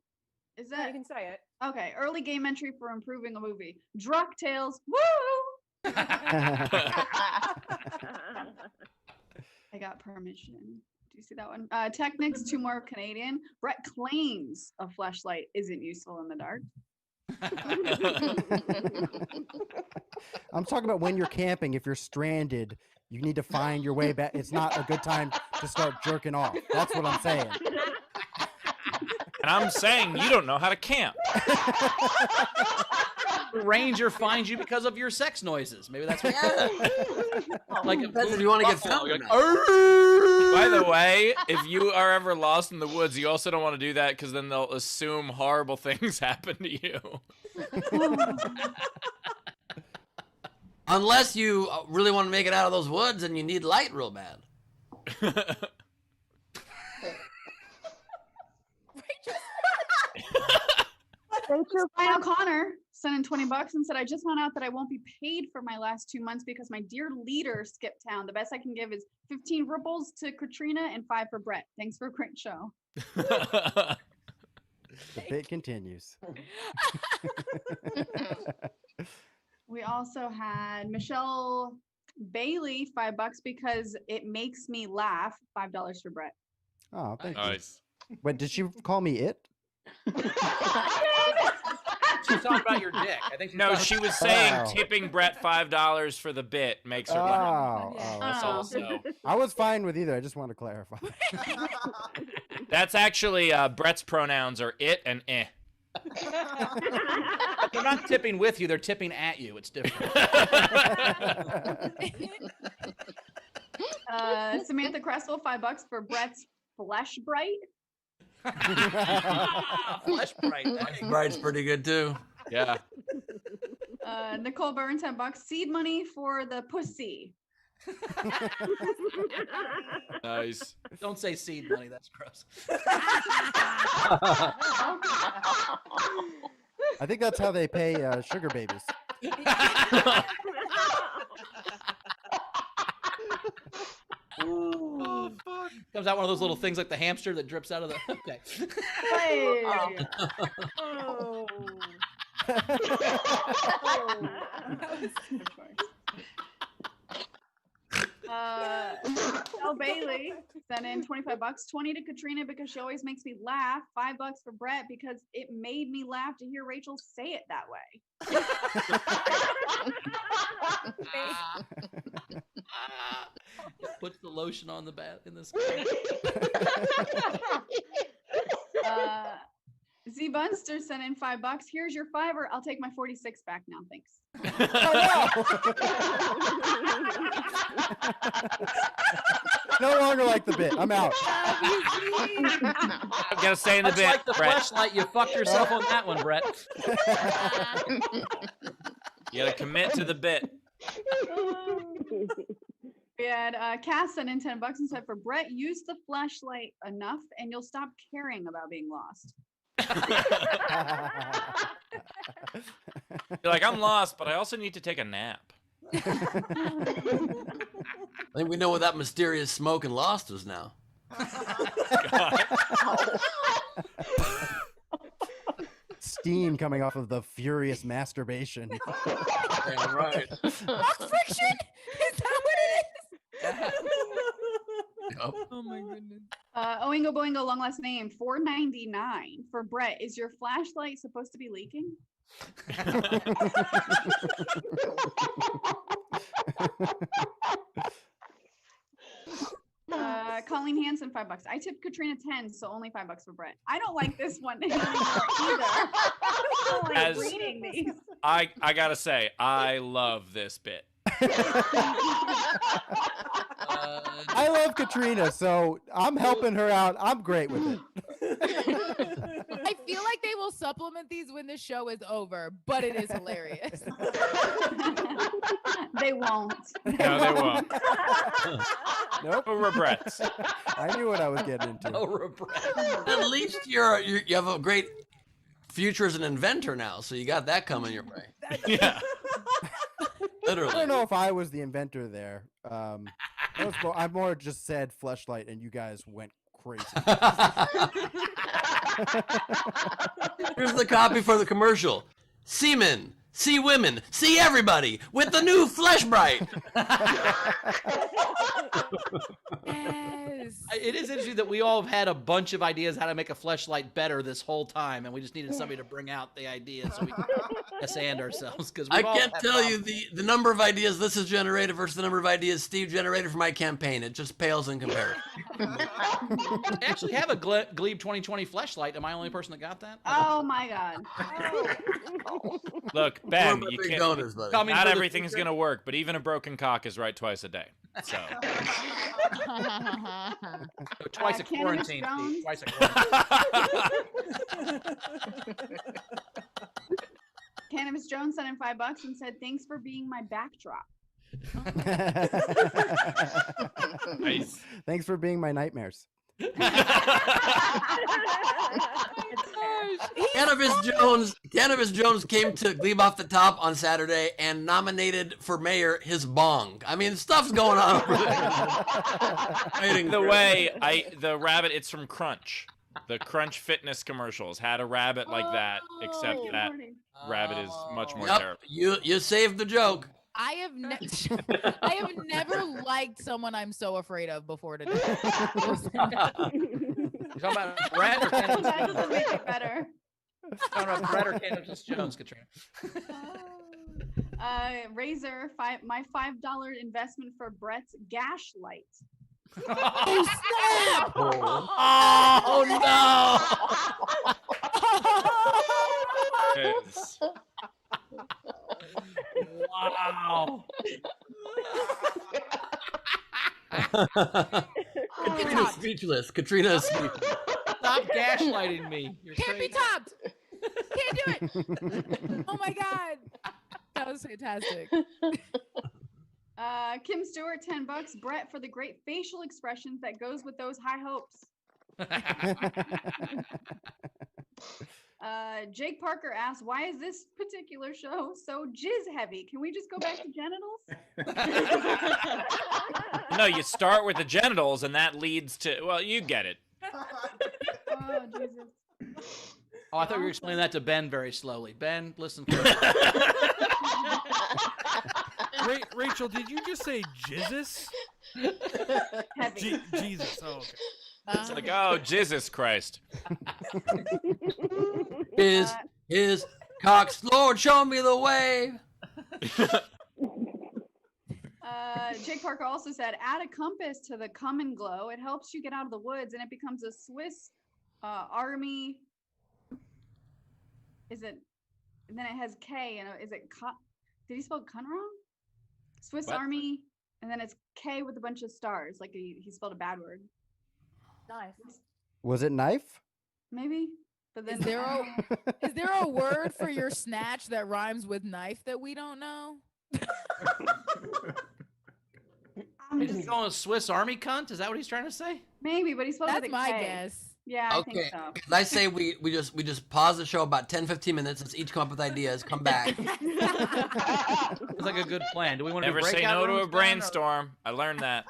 is Yeah, that you can say it. okay? Early game entry for improving a movie. Druck Tales. Woo! I got permission. Do you see that one? Technics, 2 more Canadian. Brett claims a flashlight isn't useful in the dark. I'm talking about when you're camping. If you're stranded, you need to find your way back. It's not a good time to start jerking off. That's what I'm saying. And I'm saying you don't know how to camp. The ranger finds you because of your sex noises. Maybe that's what. Like Depends if you want to get found. or not. By the way, if you are ever lost in the woods, you also don't want to do that because then they'll assume horrible things happen to you. Unless you really want to make it out of those woods and you need light real bad. Ryan O'Connor sent in $20 and said, I just found out that I won't be paid for my last 2 months because my dear leader skipped town. The best I can give is 15 ripples to Katrina and 5 for Brett. Thanks for a great show. The bit continues. We also had Michelle Bailey, $5 because it makes me laugh. $5 for Brett. Oh, thank you. Nice. Wait, did she call me it? She's talking about your dick. I think. No, she was saying Wow. tipping Brett $5 for the bit makes her laugh. Oh, That's Oh. also. I was fine with either. I just wanted to clarify. That's actually Brett's pronouns are it and eh. They're not tipping with you; they're tipping at you. It's different. Samantha Cresswell, $5 for Brett's Flesh Bright. Flesh bright. Bright's pretty good too. Yeah. Nicole Byrne, $10. Seed money for the pussy. Nice. Don't say seed money. That's gross. I think that's how they pay sugar babies. Oh, fuck. Comes out one of those little things like the hamster that drips out of the. Okay. Hey. Michelle Bailey sent in $25, 20 to Katrina because she always makes me laugh, $5 for Brett because it made me laugh to hear Rachel say it that way. Puts the lotion on the bat in this. Z Bunster sent in $5. Here's your $5. I'll take my 46 back now. Thanks. No longer like the bit. I'm out. I'm gonna stay in the Much bit, like the Brett. fleshlight, you fucked yourself on that one, Brett. You gotta commit to the bit. We had Cass sent in $10 and said, for Brett, use the flashlight enough and you'll stop caring about being lost. You're like, I'm lost, but I also need to take a nap. I think we know what that mysterious smoke and Lost was now. Steam coming off of the furious masturbation. Yeah, right. Rock friction? Is that what it is? Yep. Oh my goodness. Oingo Boingo, long last name, $4.99 for Brett. Is your flashlight supposed to be leaking? Colleen Hansen, $5. I tipped Katrina 10, so only $5 for Brett. I don't like this one anymore either. I don't like As- reading these. I gotta say, I love this bit. I love Katrina, so I'm helping her out. I'm great with it. I feel like they will supplement these when the show is over, but it is hilarious. They won't. No, they won't. Nope. No regrets. I knew what I was getting into. No regret. At least you have a great future as an inventor now, so you got that coming your way. Yeah. I Literally. don't know if I was the inventor there. I more just said fleshlight, and you guys went crazy. Here's the copy for the commercial. Semen, see women, see everybody with the new Flesh Bright. Yes. It is interesting that we all have had a bunch of ideas how to make a fleshlight better this whole time, and we just needed somebody to bring out the idea so we can and ourselves. Because I can't tell you the number of ideas this has generated versus the number of ideas Steve generated for my campaign. It just pales in comparison. I actually have a Gleib 2020 fleshlight. Am I the only person that got that? Oh my God. Look, We're Ben, my you big can't. donors, buddy. Coming Not for the everything's future. gonna work, but even a broken cock is right twice a day. So. So twice a Cannabis quarantine. Jones? Steve, twice a quarantine. Cannabis Jones sent in $5 and said, "Thanks for being my backdrop." Nice. Thanks for being my nightmares. Cannabis Jones came to Gleib Off the Top on Saturday and nominated for mayor his bong. I mean, stuff's going on over there. The rabbit, it's from Crunch. The Crunch Fitness commercials had a rabbit like that, except Oh, that Lordy. rabbit is much more Yep, terrible. you saved the joke. I have never liked someone I'm so afraid of before today. You're talking about Brett or That Cannabis doesn't make it better. Talking about Brett or Cannabis Jones, Katrina? Razor, my $5 investment for Brett's gash light. Oh, snap! Oh no! Yes. Wow. Katrina's speechless. Katrina is speechless. Stop gaslighting me. You're Can't be crazy. topped. Can't do it. Oh my God. That was fantastic. Kim Stewart, $10. Brett for the great facial expressions that goes with those high hopes. Jake Parker asks, "Why is this particular show so jizz heavy? Can we just go back to genitals?" No, you start with the genitals, and that leads to, well, you get it. Oh Jesus! Oh, I thought you were explaining that to Ben very slowly. Ben, listen. Rachel, did you just say jizzes? Heavy. Jesus. Oh, okay. It's like, oh, Jesus Christ. His cocks, Lord, show me the way. Jake Parker also said, "Add a compass to the Come and Glow. It helps you get out of the woods, and it becomes a Swiss Army." Is it? And then it has K, and is it? Did he spell cunt wrong? Swiss What? Army, and then it's K with a bunch of stars. Like he spelled a bad word. Nice. Was it knife? Maybe. But then Is there a word for your snatch that rhymes with knife that we don't know? I'm Is he just, going a Swiss Army cunt? Is that what he's trying to say? maybe, but he spelled it That's with a my K. guess. Yeah, I Okay, think so. I say we just pause the show about 10-15 minutes. Let's each come up with ideas. Come back. It's like a good plan. Do we want to Never say no to a brainstorm. I learned that.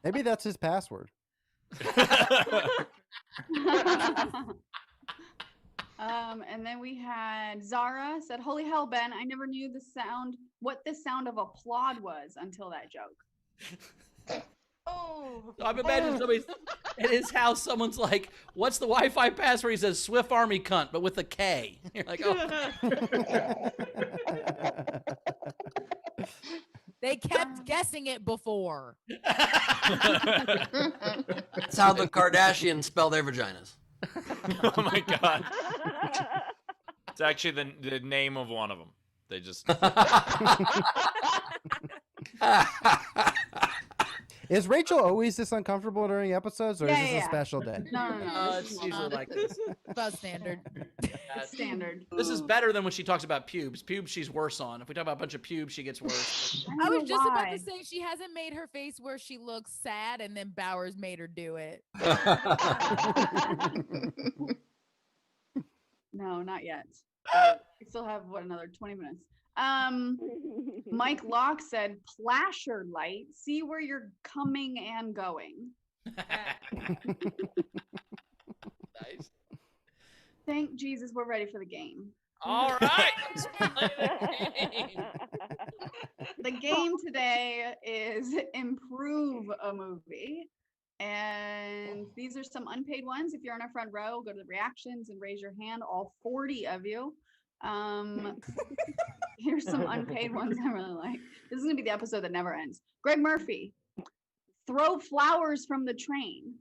Maybe that's his password. And then we had Zara said, "Holy hell, Ben! I never knew what the sound of applaud was until that joke." Oh. I'm imagining somebody's in his house. Someone's like, "What's the Wi-Fi password?" He says, "Swift Army cunt," but with a K. You're like, "Oh." They kept guessing it before. That's how the Kardashians spell their vaginas. Oh my God. It's actually the name of one of them. They just. Is Rachel always this uncomfortable during episodes, or is this a Yeah. special day? No. It's usually like this. About standard. Standard. This is better than when she talks about pubes. Pubes, she's worse on. If we talk about a bunch of pubes, she gets worse. I was just about to say she hasn't made her face where she looks sad, and then Bowers made her do it. No, not yet. We still have another 20 minutes. Mike Locke said, "Plasher light. See where you're coming and going." Nice. Thank Jesus we're ready for the game. All right. Let's play the game. The game today is Improve a Movie. And these are some unpaid ones. If you're on our front row, go to the reactions and raise your hand, all 40 of you. Here's some unpaid ones I really like. This is going to be the episode that never ends. Greg Murphy, throw flowers from the train.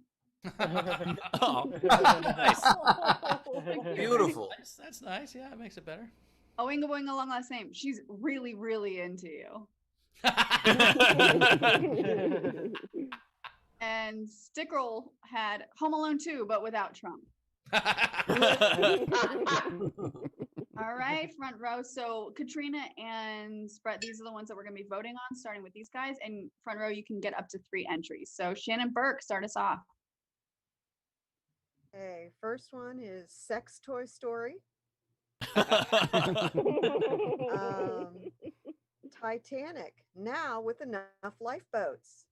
Oh, nice. Beautiful. That's nice. Yeah, it makes it better. Oinga Boinga, long last name. She's really, really into you. And Stickrel had Home Alone 2, but without Trump. All right, front row. So Katrina and Brett, these are the ones that we're going to be voting on, starting with these guys. And front row, you can get up to 3 entries. So Shannon Burke, start us off. Okay, first one is Sex Toy Story. Titanic, now with enough lifeboats.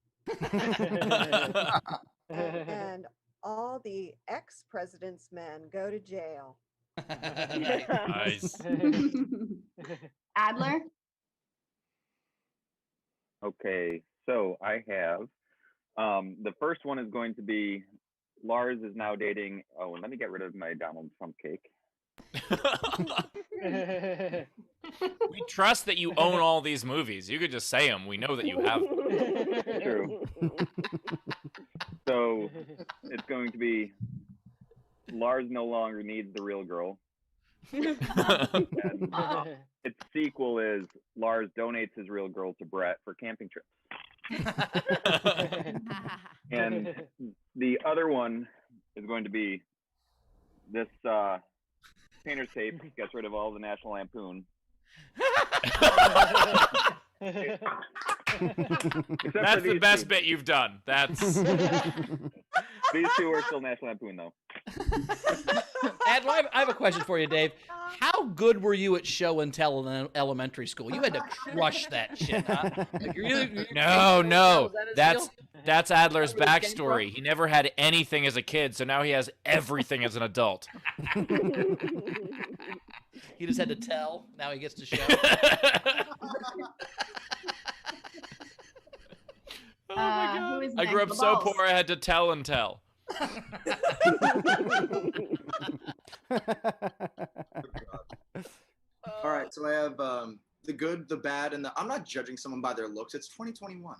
And all the ex-president's men go to jail. Nice. Adler? Okay, so I have the first one is going to be Lars is now dating. Oh, and let me get rid of my Donald Trump cake. We trust that you own all these movies. You could just say them. We know that you have them. True. So it's going to be Lars no longer needs the real girl. And its sequel is Lars donates his real girl to Brett for camping trips. And the other one is going to be this painter's tape gets rid of all the National Lampoon. That's the best bit you've done. That's These two are still National Lampoon, though. Adler, I have a question for you, Dave. How good were you at show and tell in elementary school? You had to crush that shit, huh? Like, No. That his deal? That's Adler's Where this came from? backstory. He never had anything as a kid, so now he has everything as an adult. He just had to tell. Now he gets to show. Oh my God. Who is I grew up next? so Balls. poor I had to tell and tell. All right, so I have the good, the bad, and the. I'm not judging someone by their looks. It's 2021.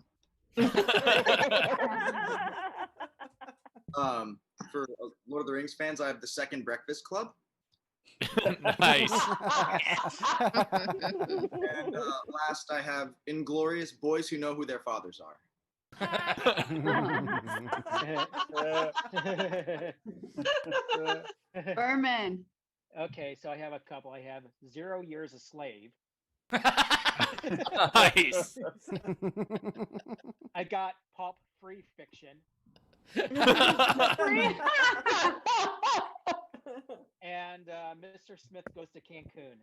For Lord of the Rings fans, I have the Second Breakfast Club. Nice. And last, I have Inglorious Boys Who Know Who Their Fathers Are. Berman. Okay, so I have a couple. I have 0 Years a Slave. Nice. I got Pulp Free Fiction. And Mr. Smith Goes to Cancun.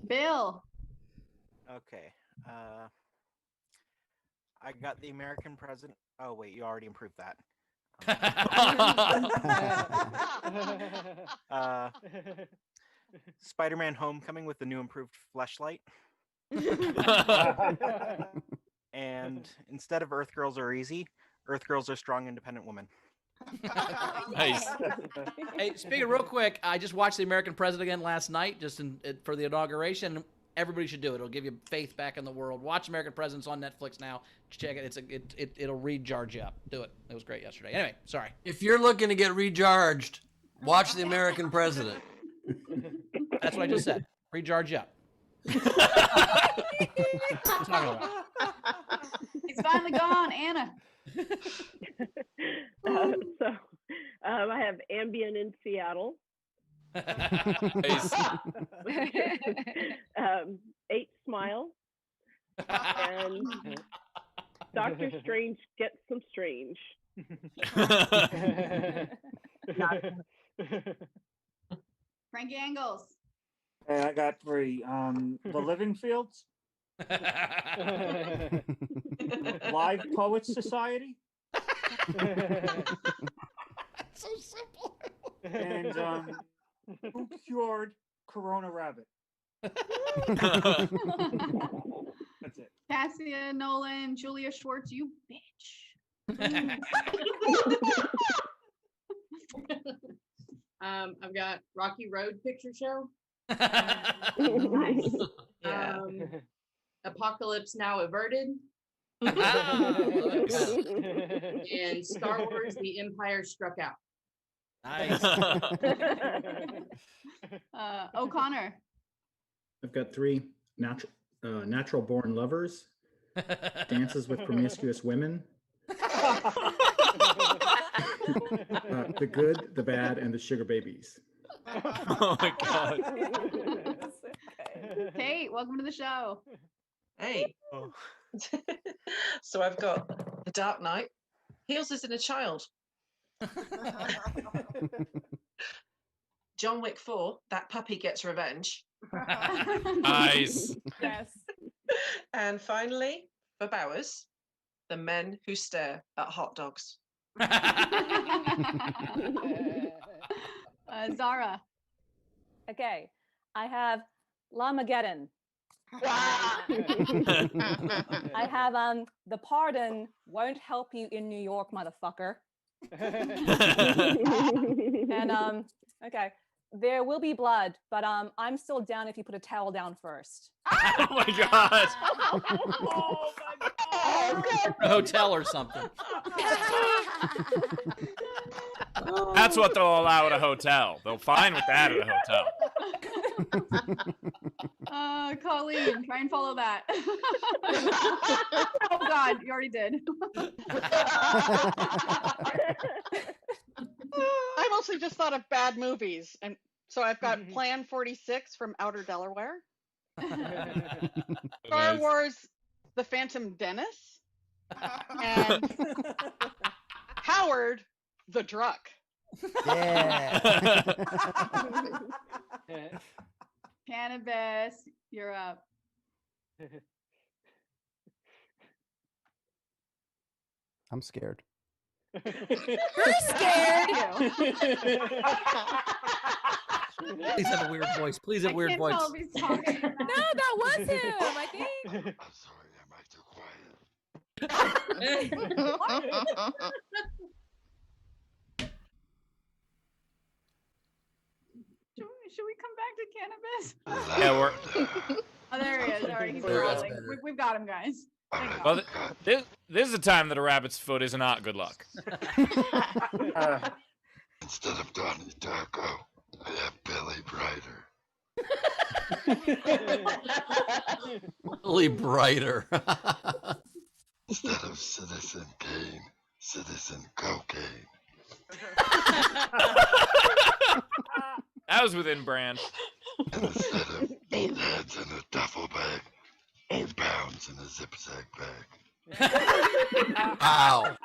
Bill. Okay. I got the American president. Oh wait, you already improved that. Spider-Man: Homecoming with the new improved fleshlight. And instead of Earth Girls Are Easy, Earth Girls Are Strong, Independent Women. Nice. Hey, speaking real quick, I just watched The American President again last night, for the inauguration. Everybody should do it. It'll give you faith back in the world. Watch American Presidents on Netflix now. Check it. It'll recharge you up. Do it. It was great yesterday. Anyway, sorry. If you're looking to get recharged, watch The American President. That's what I just said. Recharge you up. He's finally gone. Anna. I have Ambien in Seattle. Nice. 8 Smile. And Doctor Strange Gets Some Strange. Frankie Angles. I got 3. The Living Fields. Live Poets Society. So simple. And who cured Corona Rabbit? That's it. Cassia Nolan, Julia Schwartz, you bitch. I've got Rocky Road Picture Show. Nice. Apocalypse Now Averted. And Star Wars: The Empire Struck Out. Nice. O'Connor. I've got 3 natural born lovers, dances with promiscuous women, the good, the bad, and the sugar babies. Oh my God. Kate, welcome to the show. Hey. So I've got The Dark Knight. Heals as in a child. John Wick 4. That puppy gets revenge. Nice. Yes. And finally, for Bowers, The Men Who Stare at Hot Dogs. Zara. Okay, I have Lamageddon. I have The Pardon Won't Help You in New York, motherfucker. And okay, There Will Be Blood, but I'm still down if you put a towel down first. Oh my God. Oh my God. A hotel or something. That's what they'll allow at a hotel. They'll fine with that at a hotel. Colleen, try and follow that. Oh God, you already did. I mostly just thought of bad movies, and so I've got Plan 46 from Outer Delaware, Star Wars: The Phantom Menace, and Howard the Druck. Yeah. Cannabis, you're up. I'm scared. We're scared. Please have a weird voice. Please have a weird voice. Tell if he's talking. No, that was him. I think. I'm sorry, am I too quiet? Should we come back to cannabis? Yeah, we're. Oh, there he is. All right, he's There, that's rolling. better. We've got him, guys. Thank Well, God. this is a time that a rabbit's foot is not good luck. Instead of Donnie Darko, I have Billy Brighter. Really brighter. Instead of Citizen Kane, Citizen Cocaine. That was within brand. And instead of 8 heads in a duffel bag, 8 pounds in a zip-zag bag. Wow.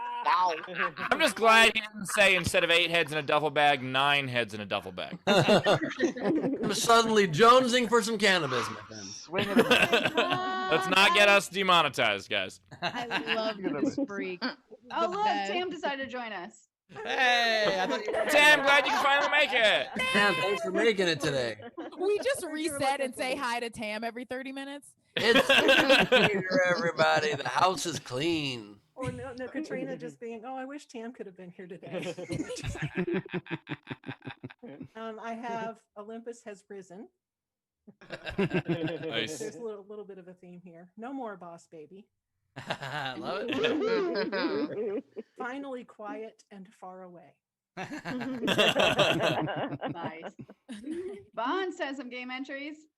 I'm just glad he didn't say instead of 8 heads in a duffel bag, 9 heads in a duffel bag. I'm suddenly jonesing for some cannabis, my friends. Let's not get us demonetized, guys. I love this freak. Oh, look, Tam decided to join us. Hey, I thought you were Tam, glad you can finally make it. Tam, thanks for making it today. We just reset and say hi to Tam every 30 minutes. It's here, everybody. The house is clean. Or no, Katrina just being, oh, I wish Tam could have been here today. I have Olympus Has Risen. Nice. There's a little bit of a theme here. No more Boss Baby. Love it. Finally quiet and far away. Nice. Bond says some game entries.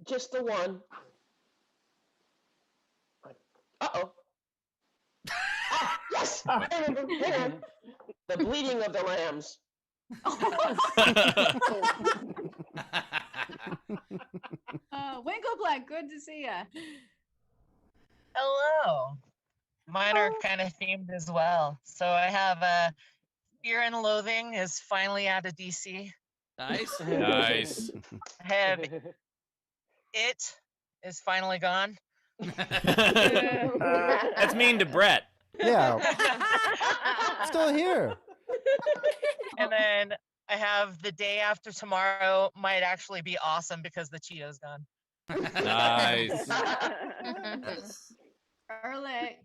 Just the one. Uh-oh. Yes! Hang on. The bleeding of the lambs. Winklepleck, good to see ya. Hello. Mine are kind of themed as well. So I have Fear and Loathing is finally out of DC. Nice. Nice. I have It is finally gone. That's mean to Brett. Yeah, still here. And then I have the day after tomorrow might actually be awesome because the Cheeto's gone. Nice. Ehrlich.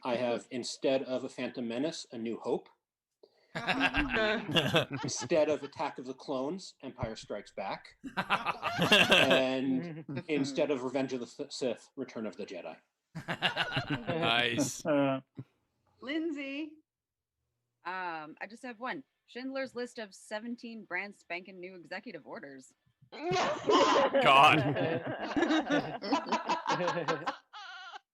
I have instead of a Phantom Menace, A New Hope. Instead of Attack of the Clones, Empire Strikes Back. And instead of Revenge of the Sith, Return of the Jedi. Nice. Lindsay. I just have one. Schindler's List of 17 brand spanking new executive orders. God.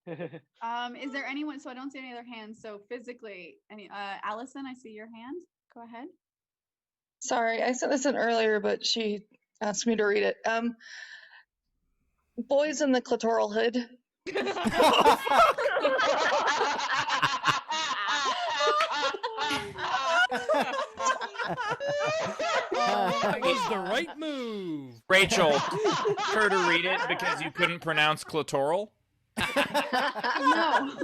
Is there anyone? So I don't see any other hands. So physically, any? Allison, I see your hand. Go ahead. Sorry, I sent this in earlier, but she asked me to read it. Boys in the clitoral hood. That was the right move. Rachel, her to read it because you couldn't pronounce clitoral. No.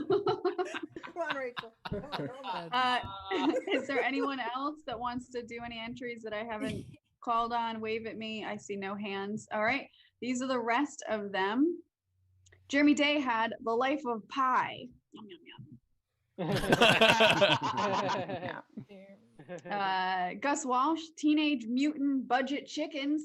Come on, Rachel. Is there anyone else that wants to do any entries that I haven't called on? Wave at me. I see no hands. All right. These are the rest of them. Jeremy Day had The Life of Pi. Yum, yum, yum. Gus Walsh, Teenage Mutant Budget Chickens.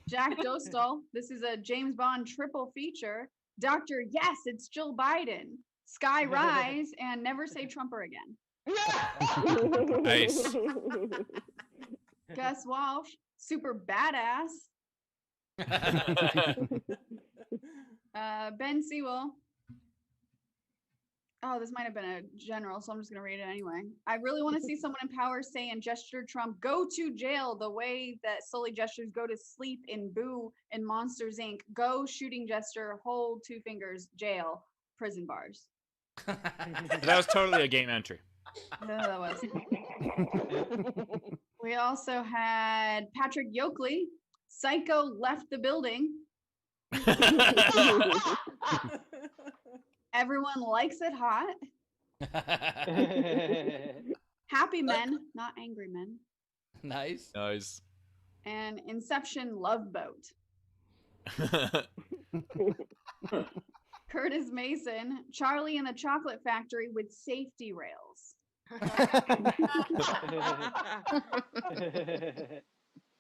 Jack Dostal, this is a James Bond triple feature. Dr. Yes, it's Jill Biden. Sky Rise and Never Say Trumper Again. Nice. Gus Walsh, Super Badass. Ben Sewell. Oh, this might have been a general, so I'm just going to read it anyway. I really want to see someone in power say and gesture Trump, go to jail the way that Sully gestures go to sleep in Boo and Monsters, Inc. Go, shooting gesture, hold, two fingers, jail, prison bars. That was totally a game entry. No, that was. We also had Patrick Yoakley, Psycho left the building. Everyone likes it hot. Happy men, not angry men. Nice. Nice. And Inception Love Boat. Curtis Mason, Charlie and the Chocolate Factory with safety rails.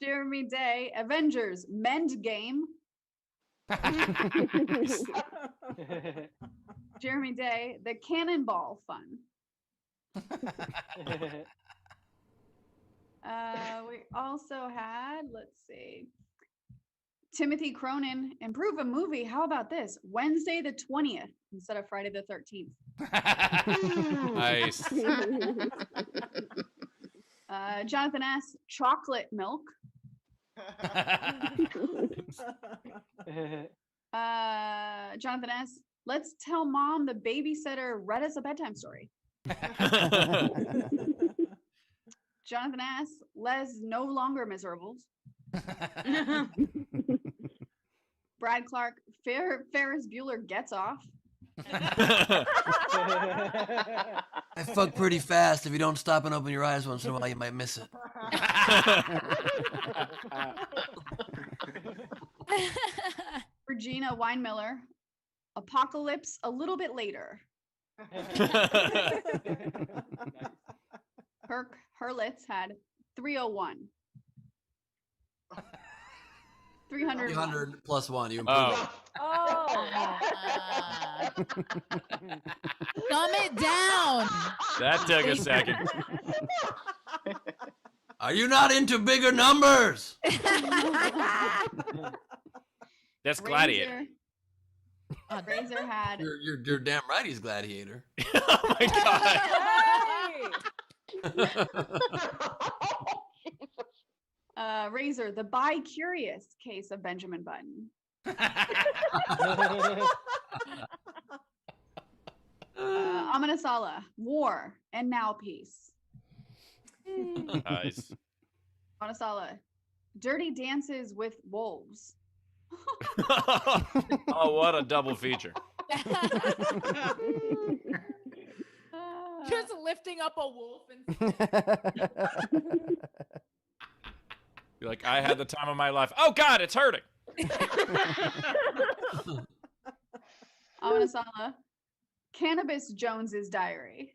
Jeremy Day, Avengers Mend Game. Jeremy Day, the Cannonball Fun. We also had, let's see, Timothy Cronin, improve a movie. How about this? Wednesday the 20th instead of Friday the 13th. Nice. Jonathan S., chocolate milk. Jonathan S., let's tell mom the babysitter read us a bedtime story. Jonathan S., Les no longer miserables. Brad Clark, Ferris Bueller gets off. I fuck pretty fast. If you don't stop and open your eyes once in a while, you might miss it. Regina Weinmiller, apocalypse a little bit later. Kirk Hurlitz had 301. 300. 300 plus one. You improved. Dumb it down. That took a second. Are you not into bigger numbers? That's Gladiator. Razor had. You're damn right. He's Gladiator. Oh my God. Razor, the bi-curious case of Benjamin Button. Amanasala, war and now peace. Nice. Amanasala, Dirty Dances with Wolves. Oh, what a double feature. Just lifting up a wolf and You're like, I had the time of my life. Oh God, it's hurting. Awanasala. Cannabis Jones's Diary.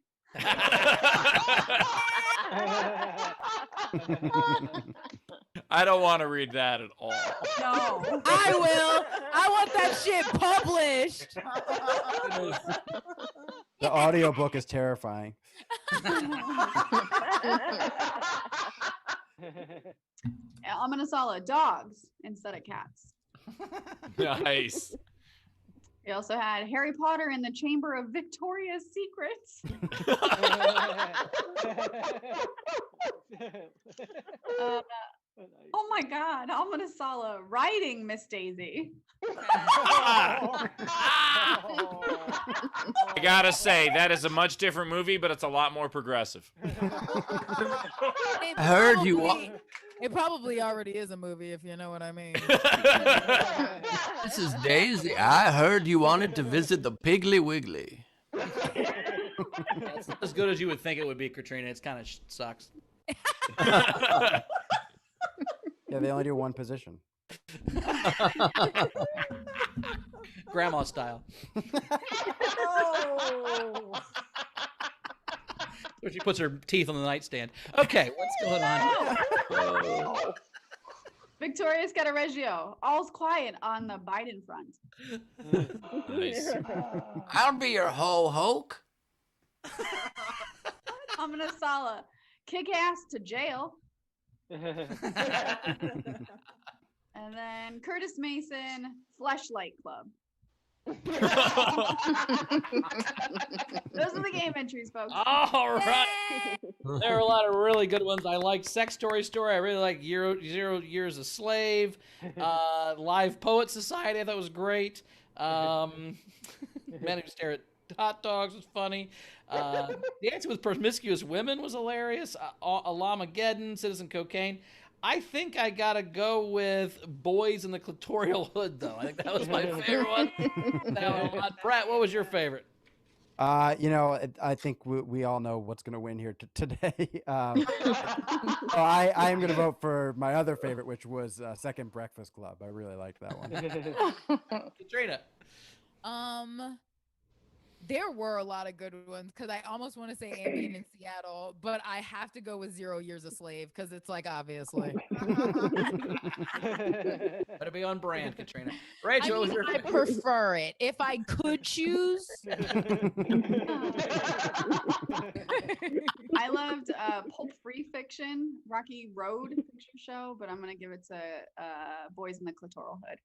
I don't want to read that at all. No. I will. I want that shit published. The audiobook is terrifying. Amanasala. Dogs instead of cats. Nice. We also had Harry Potter in the Chamber of Victoria's Secrets. Oh my God, Amanasala. Writing Miss Daisy. I gotta say, that is a much different movie, but it's a lot more progressive. I heard you It probably already is a movie, if you know what I mean. This is Daisy. I heard you wanted to visit the Piggly Wiggly. It's not as good as you would think it would be, Katrina. It's kind of sucks. Yeah, they only do one position. Grandma style. Where she puts her teeth on the nightstand. Okay, what's going on? Victoria Scattereggio. All's quiet on the Biden front. Nice. I'll be your ho-hoke. Amanasala. Kick ass to jail. And then Curtis Mason, Fleshlight Club. Those are the game entries, folks. All right. There are a lot of really good ones. I liked Sex Story. I really like Zero Years a Slave. Live Poet Society, I thought was great. Men Who Stare at Hot Dogs was funny. Dancing with Promiscuous Women was hilarious. Alamageddon, Citizen Cocaine. I think I gotta go with Boys in the Clitorial Hood, though. I think that was my favorite one. Brett, what was your favorite? I think we all know what's going to win here today. So I am going to vote for my other favorite, which was Second Breakfast Club. I really liked that one. Katrina. There were a lot of good ones because I almost want to say Ambient in Seattle, but I have to go with 0 Years a Slave because it's like obviously. Better be on brand, Katrina. Rachel, what was your I favorite? prefer it. If I could choose. I loved Pulp Free Fiction, Rocky Road picture show, but I'm going to give it to Boys in the Clitoral Hood.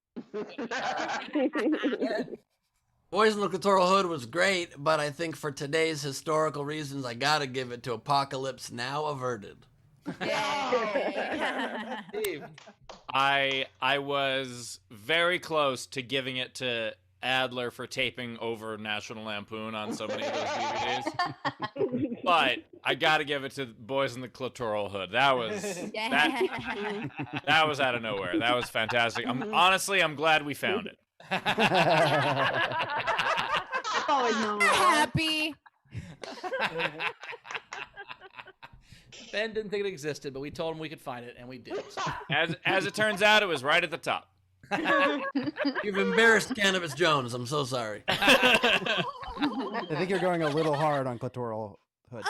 Boys in the Clitoral Hood was great, but I think for today's historical reasons, I gotta give it to Apocalypse Now Averted. Steve. I was very close to giving it to Adler for taping over National Lampoon on so many of those DVDs. But I gotta give it to Boys in the Clitoral Hood. That was that was out of nowhere. That was fantastic. I'm glad we found it. Always known. Happy. Ben didn't think it existed, but we told him we could find it, and we did. As it turns out, it was right at the top. You've embarrassed Cannabis Jones. I'm so sorry. I think you're going a little hard on Clitoral Hood.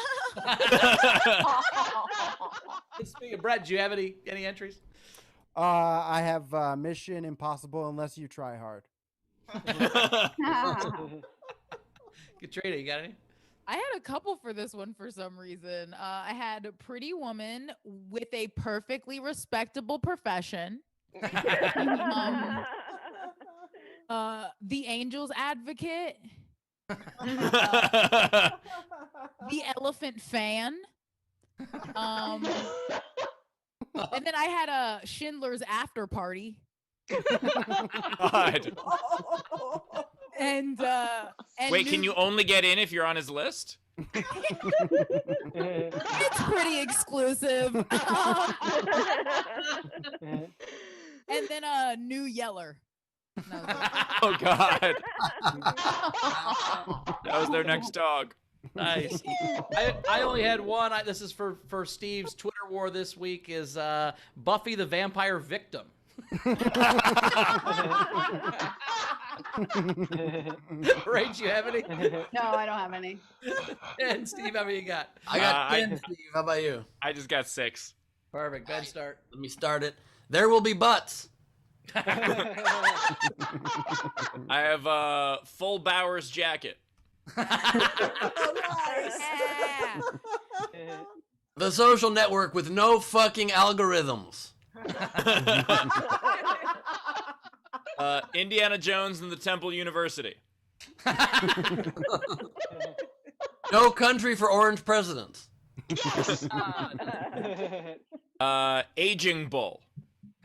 Speaking of Brett, do you have any entries? I have Mission Impossible Unless You Try Hard. Katrina, you got any? I had a couple for this one for some reason. I had Pretty Woman with a perfectly respectable profession. The Angel's Advocate. The Elephant Fan. And then I had a Schindler's After Party. God. And Wait, can you only get in if you're on his list? It's pretty exclusive. And then a new Yeller. Oh God. That was their next dog. Nice. I only had one. This is for Steve's Twitter war this week. Is Buffy the Vampire Victim? Rach, you have any? No, I don't have any. And Steve, how many you got? I got 10, Steve. How about you? I just got 6. Perfect. Ben, start. Let me start it. There will be butts. I have a full Bowers jacket. The Social Network with no fucking algorithms. Indiana Jones and the Temple University. No Country for Orange Presidents. Aging bull.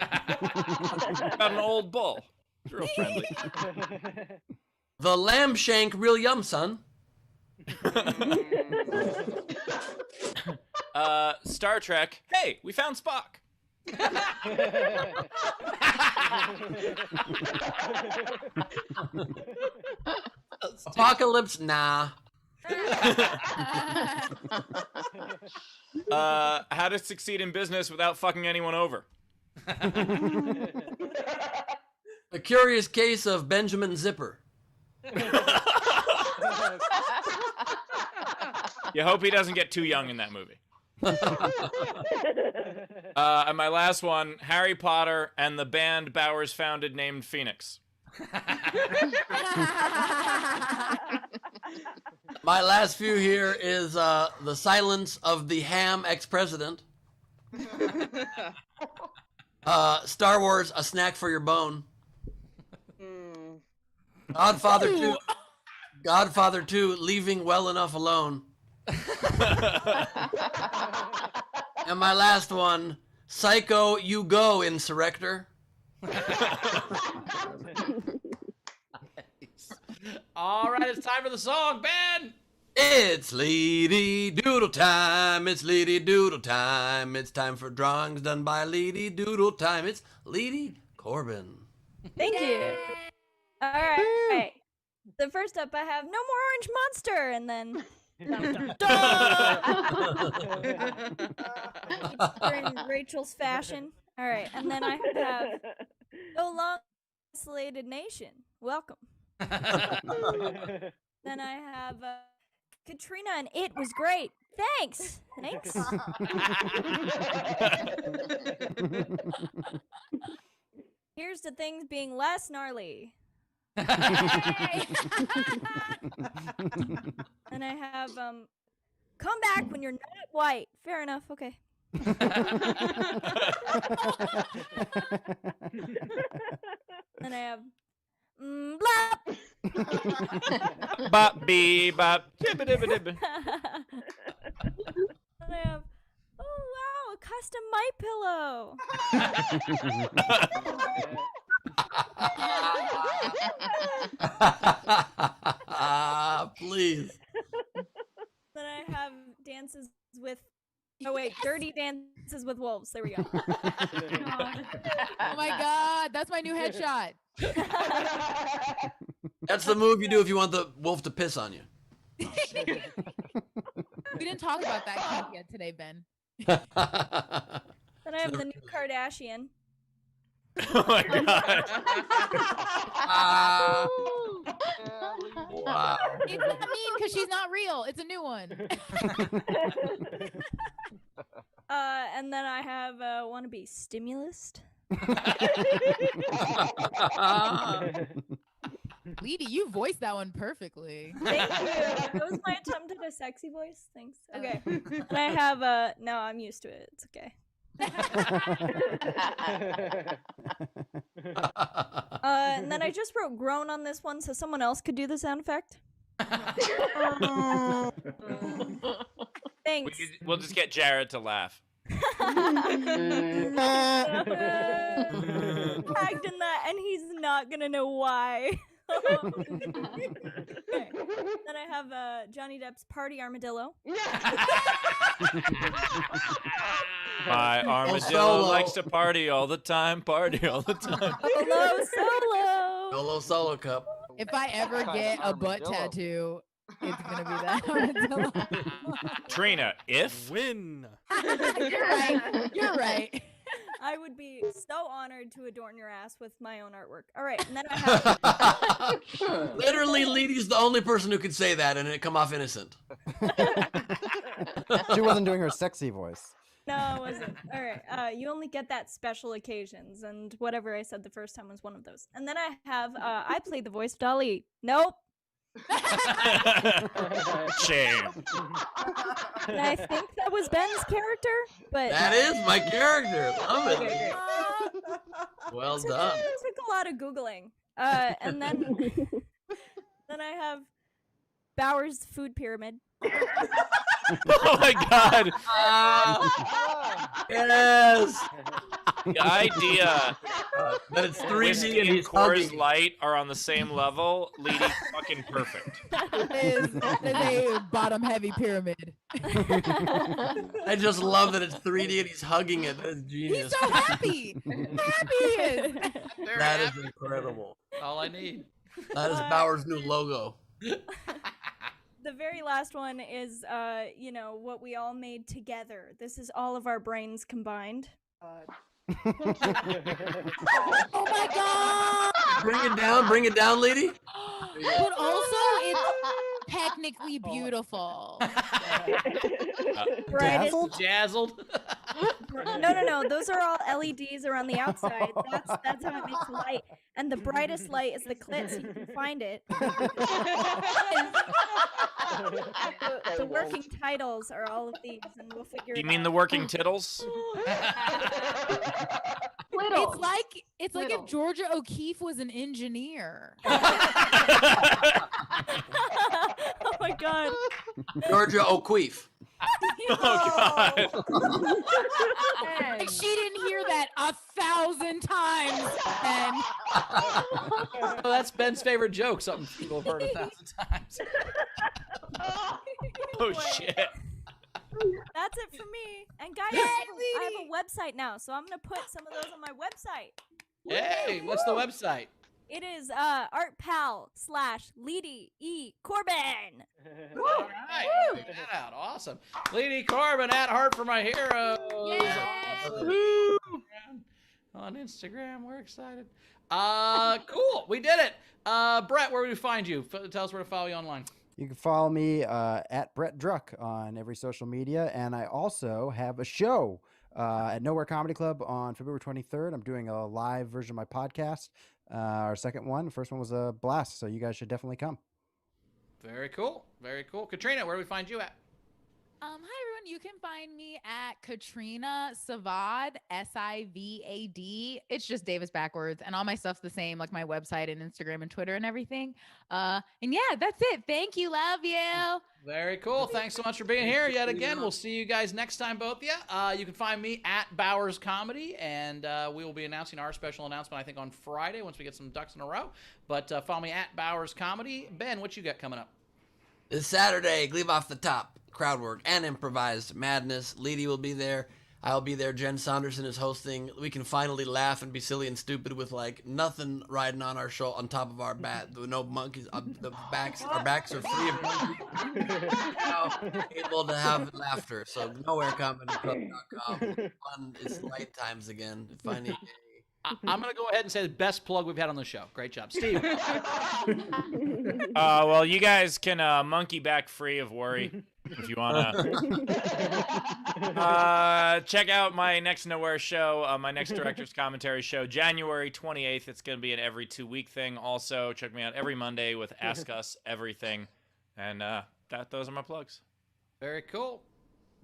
Got an old bull. It's real friendly. The lamb shank real yum, son. Star Trek. Hey, we found Spock. Apocalypse, nah. How to succeed in business without fucking anyone over. A Curious Case of Benjamin Zipper. You hope he doesn't get too young in that movie. And my last one, Harry Potter and the band Bowers founded named Phoenix. My last few here is The Silence of the Ham Ex-President. Star Wars, A Snack for Your Bone. Godfather 2, Leaving Well Enough Alone. And my last one, Psycho, You Go, Insurrector. All right, it's time for the song, Ben. It's Lady Doodle time. It's Lady Doodle time. It's time for drawings done by Lady Doodle time. It's Lady Corbin. Thank you. All right. So first up, I have No More Orange Monster, and then in Rachel's fashion. All right, and then I have So Long Isolated Nation. Welcome. Then I have Katrina and It Was Great. Thanks. Here's to things being less gnarly. And I have come back when you're not white. Fair enough. Okay. And I have blap. Bop bee bop dibba dibba dibba. And I have, oh wow, a custom My Pillow. Please. Then I have dances with. Oh wait, Dirty Dances with Wolves. There we go. Oh my God, that's my new headshot. That's the move you do if you want the wolf to piss on you. We didn't talk about that kink yet today, Ben. Then I have the new Kardashian. Oh my God. Wow. It's not mean because she's not real. It's a new one. And then I have wannabe stimulist. Leedy, you voiced that one perfectly. Thank you. That was my attempt at a sexy voice. Thanks. Okay. And I have no, I'm used to it. It's okay. And then I just wrote groan on this one so someone else could do the sound effect. Thanks. We'll just get Jared to laugh. Tagged in that, and he's not gonna know why. Okay. Then I have Johnny Depp's Party Armadillo. My armadillo Solo. likes to party all the time, party all the time. Solo. Solo cup. If I ever get a butt tattoo, it's gonna be that armadillo. Trina, if Win. You're right. You're right. I would be so honored to adorn your ass with my own artwork. All right, and then I have Literally, Leedy's the only person who could say that and it come off innocent. She wasn't doing her sexy voice. No, I wasn't. All right. You only get that special occasions, and whatever I said the first time was one of those. And then I have I played the voice of Dolly. Nope. shame. And I think that was Ben's character, but That is my character. Love it. Okay, Well It done. took a lot of googling. And then I have Bauer's food pyramid. Oh my god. Yes. The idea That it's 3D Whiskey and and he's Coors hugging. Light are on the same level. Leading fucking perfect. That is a bottom heavy pyramid. I just love that it's 3D and he's hugging it. That's genius. He's so happy. Happy he is. That is incredible. All I need. That is Bauer's new logo. The very last one is, what we all made together. This is all of our brains combined. Oh my god! Bring it down, lady. But also, it's technically beautiful. Brightest. Jazzled. No. Those are all LEDs around the outside. That's how it makes light. And the brightest light is the clit, so you can find it. The working titles are all of these, and we'll figure You it mean out. the working tittles? It's like if Georgia O'Keeffe was an engineer. Oh my god. Georgia O'Keeffe. Oh god. Like she didn't hear that 1,000 times. And Oh, that's Ben's favorite joke. Something people have heard 1,000 times. Oh shit. That's it for me. And guys, I have a website now, so I'm gonna put some of those on my website. Hey, what's the website? It is artpal/Leedy E. Corbin. All right, check that out. Awesome. Leedy Corbin at Heart for My Heroes. Awesome. On Instagram, we're excited. Cool. We did it. Brett, where would we find you? Tell us where to follow you online. You can follow me at Brett Druck on every social media, and I also have a show at Nowhere Comedy Club on February 23rd. I'm doing a live version of my podcast. Our second one. The first one was a blast, so you guys should definitely come. Very cool. Very cool. Katrina, where do we find you at? hi everyone, you can find me at Katrina Savad, SIVAD. It's just Davis backwards, and all my stuff's the same, like my website and Instagram and Twitter and everything. And yeah, that's it. Thank you. Love you. Very cool. Thanks so much for being here yet again. We'll see you guys next time, both of you. You can find me at Bowers Comedy, and we will be announcing our special announcement, I think, on Friday once we get some ducks in a row. But follow me at Bowers Comedy. Ben, what you got coming up? This Saturday, Gleib off the top, crowd work and improvised madness. Leedy will be there. I'll be there. Jen Saunderson is hosting. We can finally laugh and be silly and stupid with like nothing riding on our show on top of our bat. No monkeys. Our backs are free of monkeys. Now able to have laughter. So nowherecomedyclub.com. Fun is light times again. Finally. I'm going to go ahead and say the best plug we've had on the show. Great job. Steve. Well, you guys can monkey back free of worry if you want to. Check out my next Nowhere show, my next Director's Commentary show, January 28th. It's going to be an every 2-week thing. Also, check me out every Monday with Ask Us Everything. And those are my plugs. Very cool.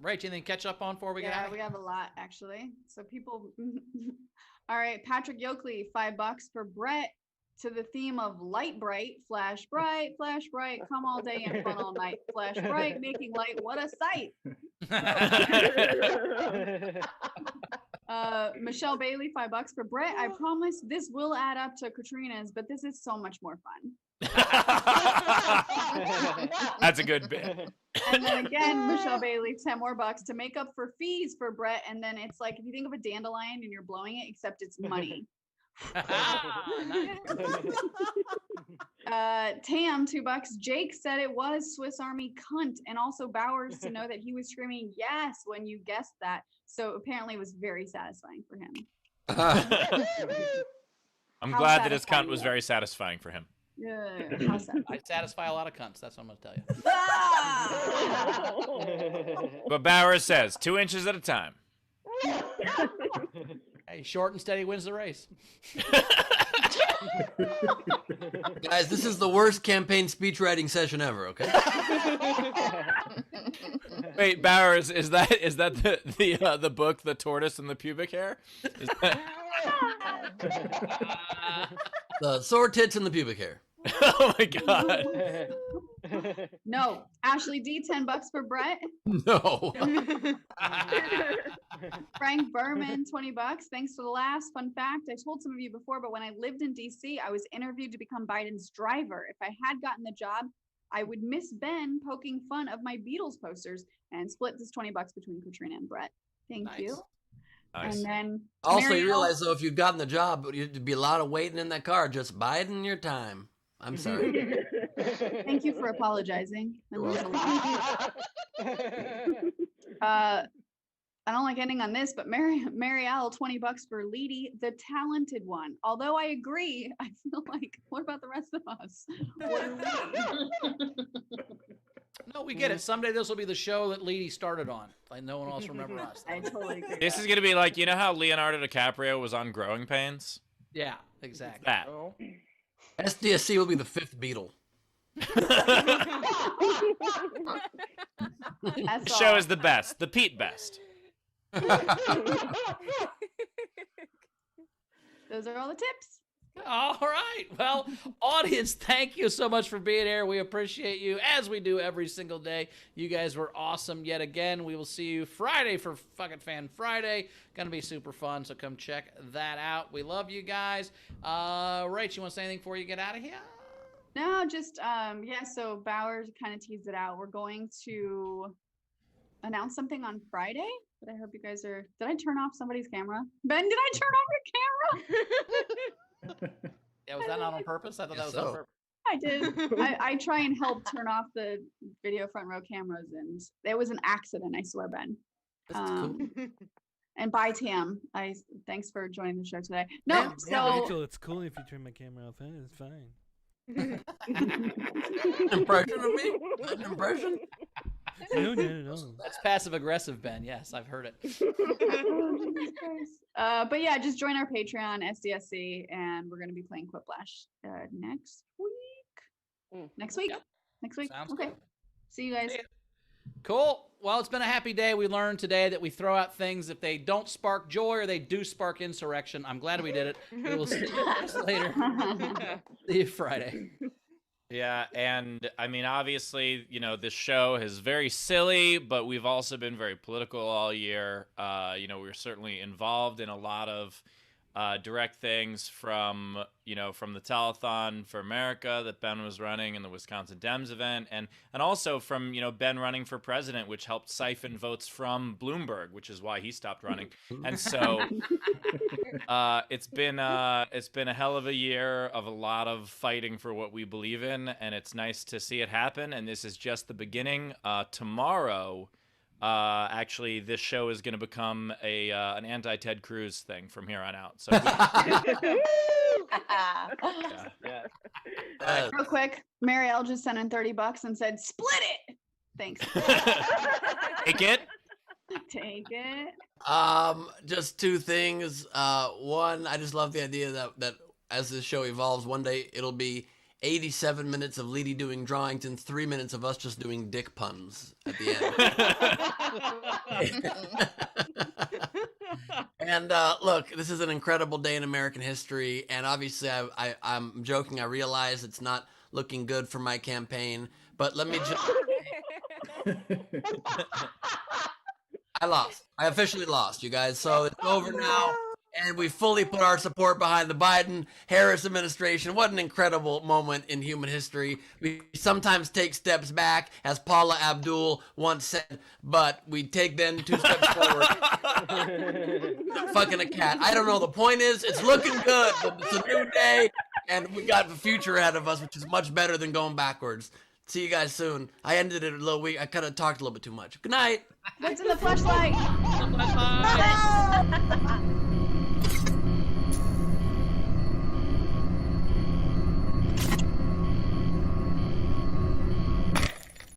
Rach, anything catch up on before we get out? Yeah, we have a lot actually. So people, all right, Patrick Yoakley, $5 for Brett to the theme of light bright, flash bright, come all day and fun all night, flash bright, making light, what a sight. Michelle Bailey, $5 for Brett. I promise this will add up to Katrina's, but this is so much more fun. That's a good bit. And then again, Michelle Bailey, 10 more bucks to make up for fees for Brett. And then it's like if you think of a dandelion and you're blowing it, except it's money. Tam, $2. Jake said it was Swiss Army cunt, and also Bowers to know that he was screaming yes when you guessed that. So apparently it was very satisfying for him. I'm How glad that his satisfying cunt was was very satisfying for him. Yeah, how sad. I satisfy a lot of cunts. That's what I'm gonna tell you. But Bowers says 2 inches at a time. Hey, short and steady wins the race. Guys, this is the worst campaign speech writing session ever, okay? Wait, Bowers, is that the book, The Tortoise and the Pubic Hair? Is that... The sore tits and the pubic hair. Oh my god. No. Ashley D, $10 for Brett. No. Frank Berman, $20. Thanks for the laughs. Fun fact, I told some of you before, but when I lived in DC, I was interviewed to become Biden's driver. If I had gotten the job, I would miss Ben poking fun of my Beatles posters and split this $20 between Katrina and Brett. Thank you. Nice. And then Also, you Marielle- realize, though, if you'd gotten the job, there'd be a lot of waiting in that car, just biding your time. I'm sorry. Thank you for apologizing. That means a lot. I don't like ending on this, but Marielle, $20 for Leedy, the talented one. Although I agree, I feel like, what about the rest of us? What are we? No, we get it. Someday this will be the show that Leedy started on. Like no one else remember us. I totally agree. This is gonna be like, you know how Leonardo DiCaprio was on Growing Pains? Yeah, exactly. That. SDSC will be the 5th Beatle. The show is the best, the Pete best. Those are all the tips. All right. Well, audience, thank you so much for being here. We appreciate you, as we do every single day. You guys were awesome yet again. We will see you Friday for Fucking Fan Friday. Gonna be super fun, so come check that out. We love you guys. Rach, you want to say anything before you get out of here? No, just yeah, so Bowers kind of teased it out. We're going to announce something on Friday, but I hope you guys are. Did I turn off somebody's camera? Ben, did I turn off your camera? Yeah, was that not on purpose? I thought that was on purpose. I did. I try and help turn off the video front row cameras, and it was an accident, I swear, Ben. And bye, Tam. Thanks for joining the show today. No, so Rachel, it's cool if you turn my camera off. It's fine. Impression of me? An impression? No, no. That's passive aggressive, Ben. Yes, I've heard it. But yeah, just join our Patreon, SDSC, and we're going to be playing Quiplash next week. Next week. Yep. Next week. Sounds Okay. good. See you guys. Cool. Well, it's been a happy day. We learned today that we throw out things if they don't spark joy or they do spark insurrection. I'm glad we did it. We will see you guys later. See you Friday. Yeah, and I mean, obviously, you know, this show is very silly, but we've also been very political all year. You know, we're certainly involved in a lot of direct things from, you know, from the telethon for America that Ben was running and the Wisconsin Dems event, and also from, you know, Ben running for president, which helped siphon votes from Bloomberg, which is why he stopped running. And so it's been a hell of a year of a lot of fighting for what we believe in, and it's nice to see it happen. And this is just the beginning. Tomorrow, actually, this show is going to become an anti-Ted Cruz thing from here on out. So, Real quick, Marielle just sent in $30 and said, "Split it." Thanks. Take it. Take it. Just two things. One, I just love the idea that as this show evolves, one day it'll be 87 minutes of Leedy doing drawings and 3 minutes of us just doing dick puns at the end. And look, this is an incredible day in American history, and obviously I'm joking. I realize it's not looking good for my campaign, but let me just I lost. I officially lost, you guys. So it's over now. And we fully put our support behind the Biden-Harris administration. What an incredible moment in human history. We sometimes take steps back, as Paula Abdul once said, but we take then 2 steps forward. Fucking a cat. I don't know. The point is, it's looking good. It's a new day, and we got the future ahead of us, which is much better than going backwards. See you guys soon. I ended it a little weak. I kind of talked a little bit too much. Good night. What's in the flashlight? Bye-bye.